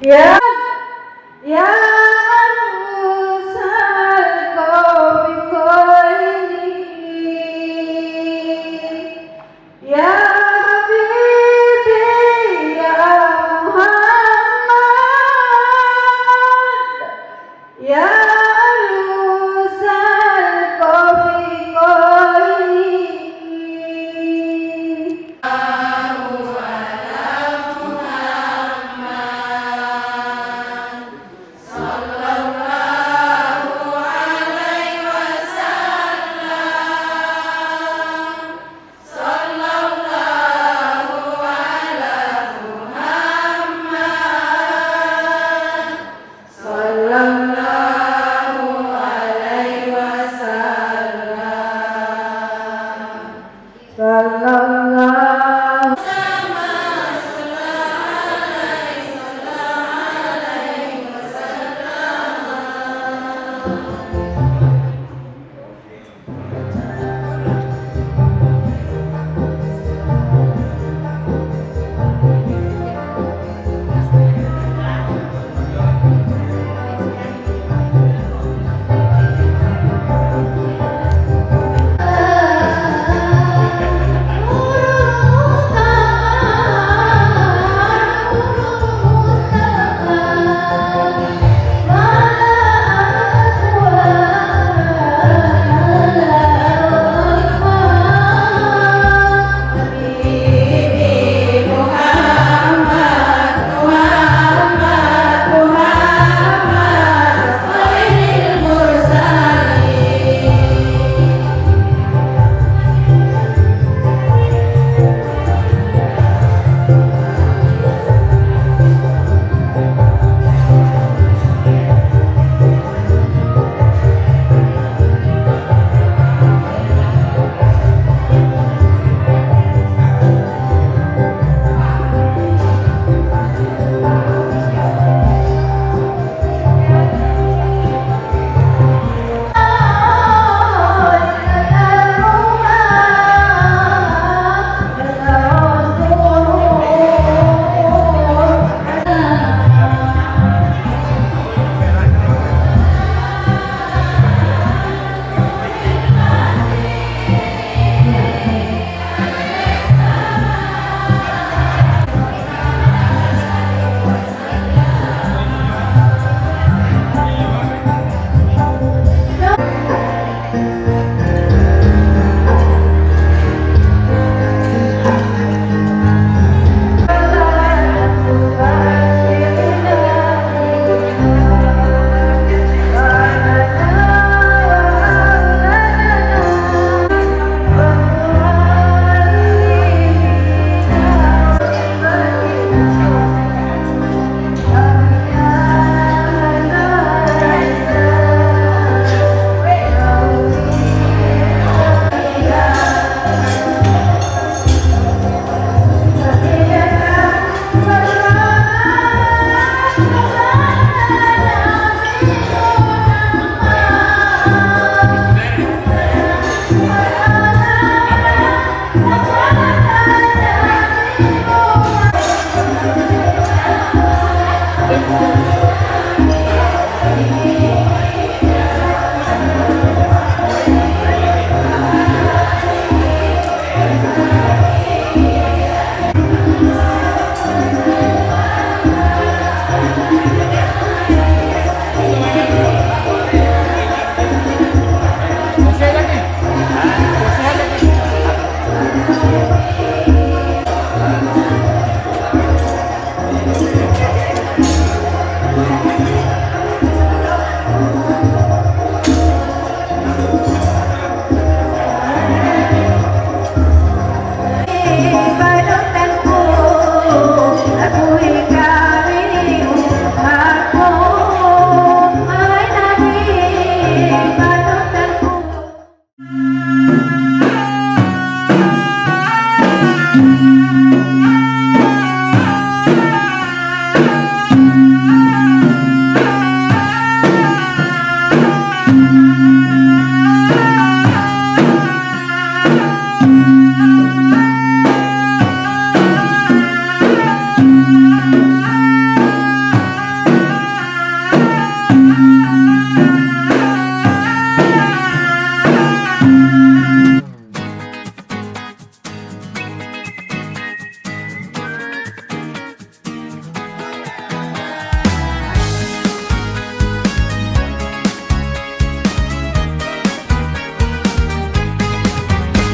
Ya ya musal qabiqaini ya habibi ya Muhammad ya musal qabiqaini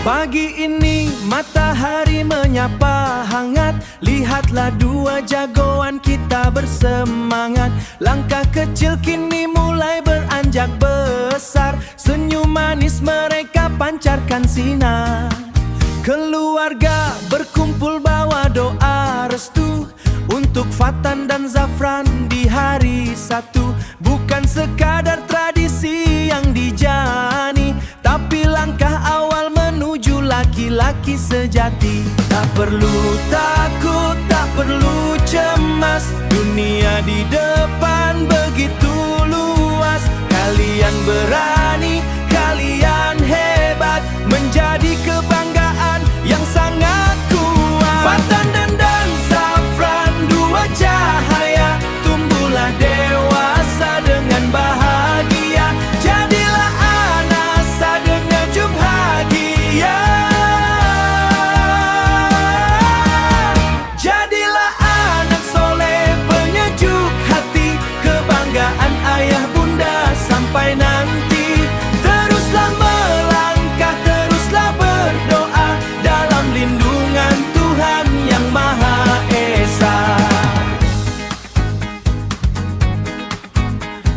Pagi ini matahari menyapa hangat. Lihatlah dua jagoan kita bersemangat. Langkah kecil kini mulai beranjak besar. Senyum manis mereka pancarkan sinar. Keluarga berkumpul bawa doa restu untuk Fatan dan Zafran di hari Sabtu. Bukan sekadar tradisi yang dijani, tapi langkah awal menuju laki-laki sejati. Tak perlu takut, tak perlu cemas. Dunia di depan begitu luas. Kalian berani, kalian hebat, menjadi kebanggaan yang sangat kuat. Fatan dan Zafran, dua cahaya, tumbuhlah dewasa dengan bahagia. Jadilah anasa dengan bahagia. Jadilah anak soleh penyejuk hati, kebanggaan ayah bunda sampai nanti. Teruslah melangkah, teruslah berdoa dalam lindungan Tuhan yang Maha Esa.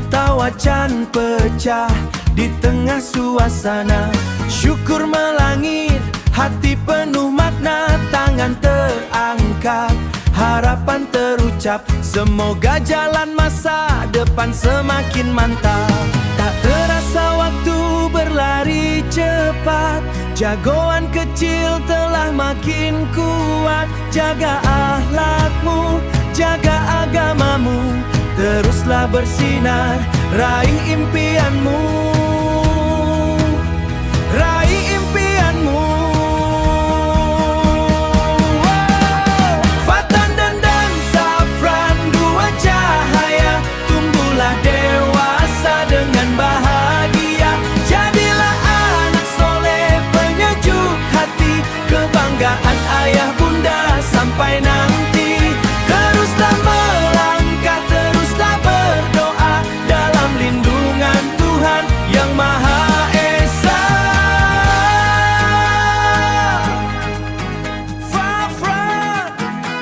Tawa can pecah di tengah suasana, syukur melangit, hati penuh makna. Tangan terangkat, harapan terucap, semoga jalan masa depan semakin mantap. Tak terasa waktu berlari cepat, jagoan kecil telah makin kuat. Jaga akhlakmu, jaga agamamu, teruslah bersinar, raih impianmu. Raih impianmu. Fatan dan Zafran, dua cahaya, tumbuhlah dewasa dengan bahagia. Jadilah anak soleh penyejuk hati, kebanggaan ayah bunda sampai nanti. Teruslah melangkah, teruslah berdoa dalam lindungan Tuhan yang Maha Esa. Zafran,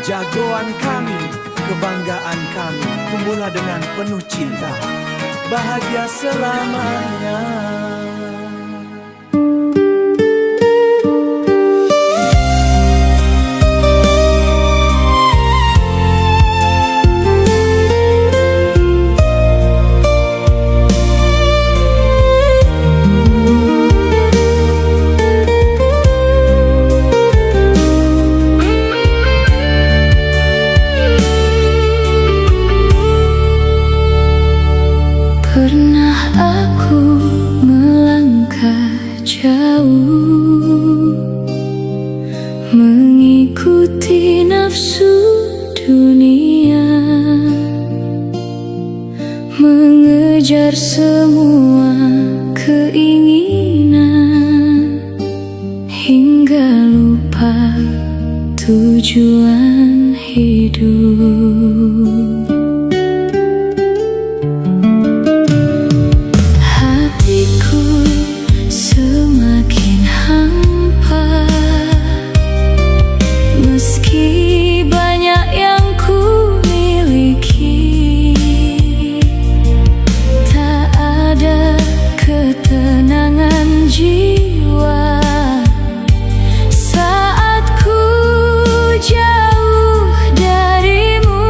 jagoan kami, kebanggaan kami, tumbuhlah dengan penuh cinta, bahagia selamanya. Pernah aku melangkah jauh, mengikuti nafsu dunia, mengejar semua keinginan, hingga lupa tujuan hidup. Semakin hampa, meski banyak yang ku miliki, tak ada ketenangan jiwa saat ku jauh darimu.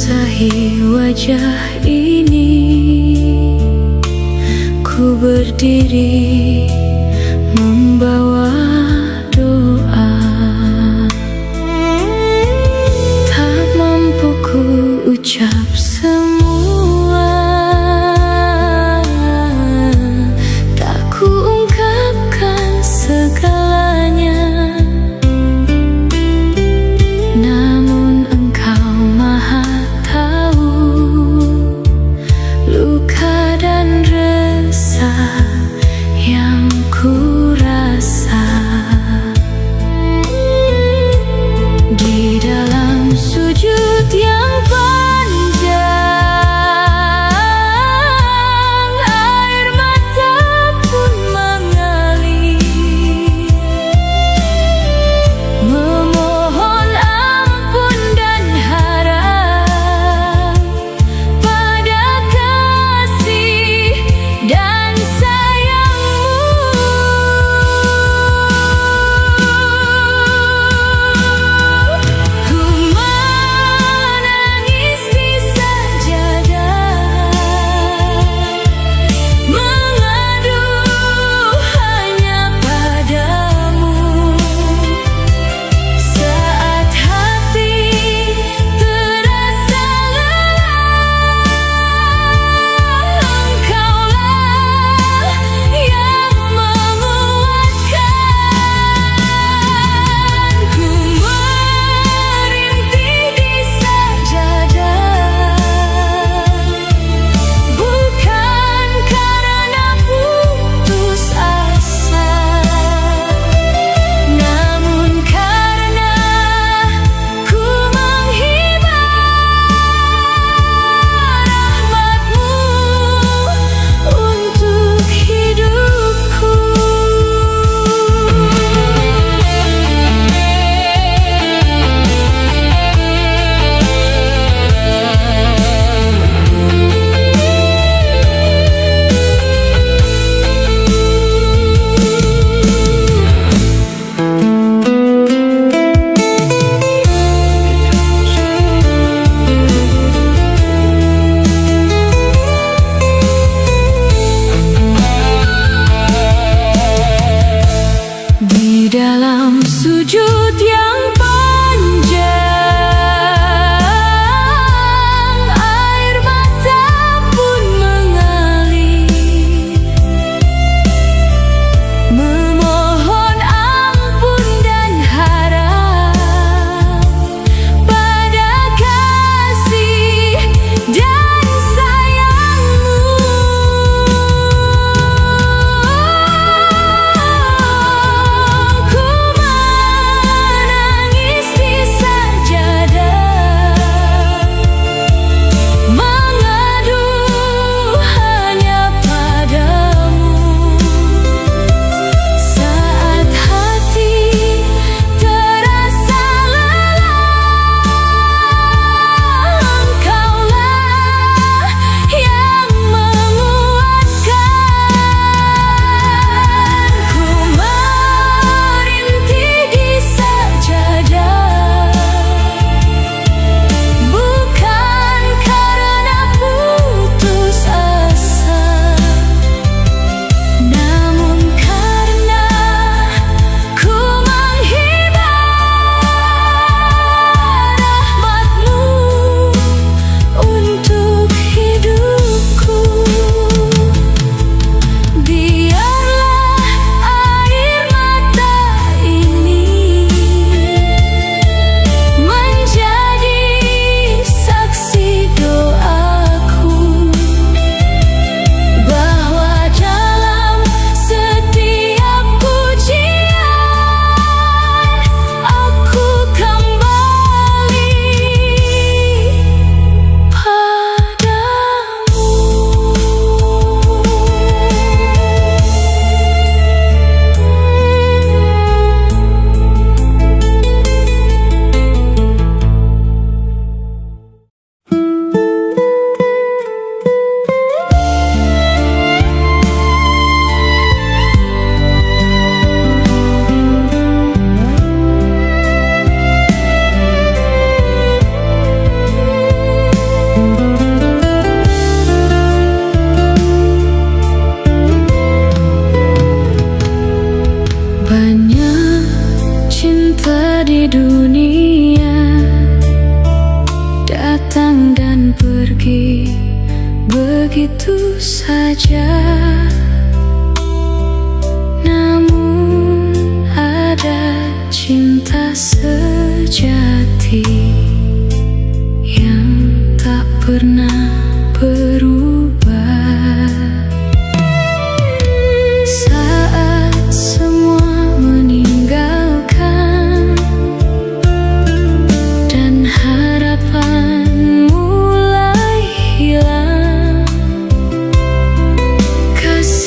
basahi wajah ini, ku berdiri membawa doa. Tak mampu ku ucap semua, tak ku ungkapkan segalanya. Namun engkau maha tahu luka dan resah yang ku rasa. Di dalam sujud yang panjang pergi begitu saja. Namun ada cinta sejati yang tak pernah berubah. Saat semua meninggalkan dan harapan mulai hilang, kasih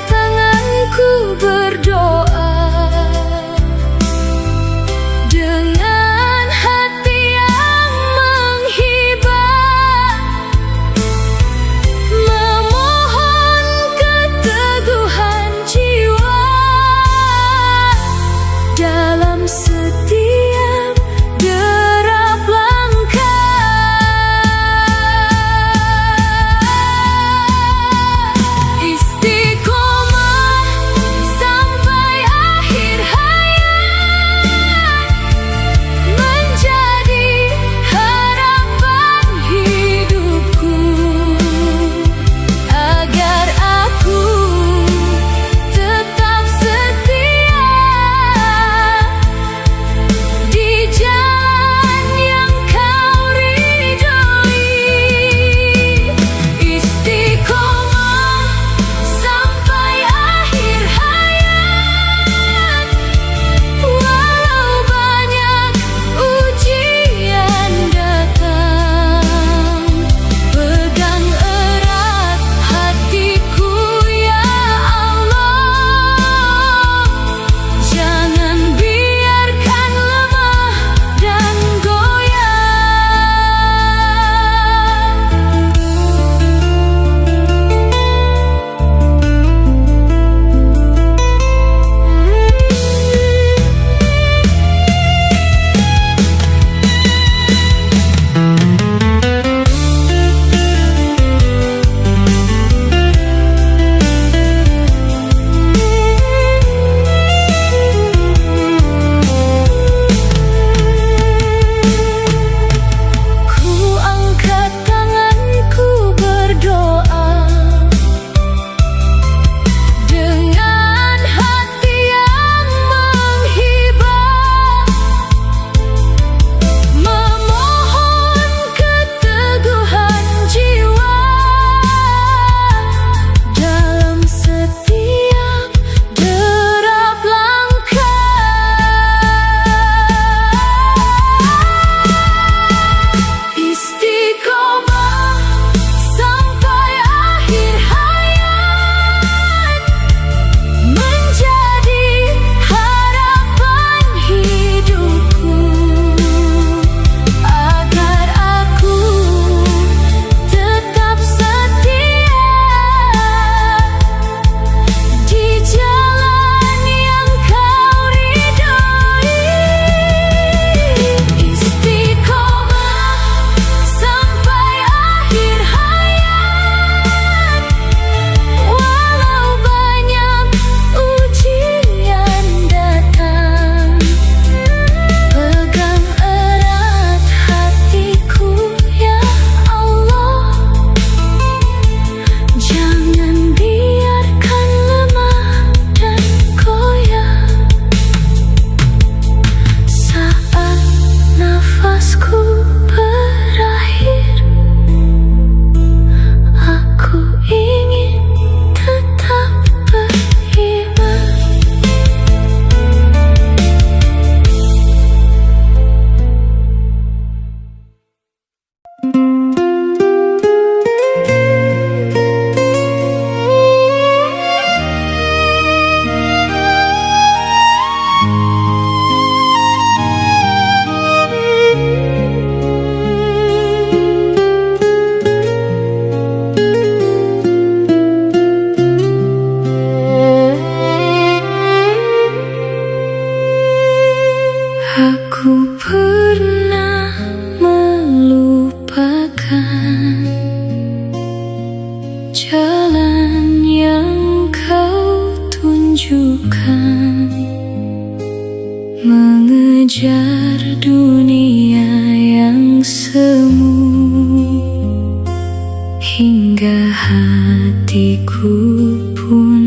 tanganku berdoa dengan hati yang menghibah, memohon keteguhan jiwa dalam setiap derap langkah. Istiqomah sampai akhir hayat menjadi harapan hidupku, agar aku tetap setia di jalan yang kau ridhoi. Istiqomah sampai akhir hayat, walau banyak ujian datang. Pegang erat hatiku ya Allah, jangan biarkan lemah dan ku angkat tanganku berdoa dengan hati yang menghibah, memohon keteguhan jiwa dalam setiap derap langkah. Istiqomah sampai akhir hayat menjadi harapan hidupku, agar aku tetap setia di jalan yang kau ridhoi. Istiqomah sampai akhir hayat, walau banyak ujian datang. Pegang erat hatiku ya Allah, jangan biarkan lemah dan goyah. Saat nafasku berakhir, aku ingin tetap beriman. Aku pernah melupakan jalan yang kau tunjukkan, mengejar dunia yang semu, hingga hatiku pun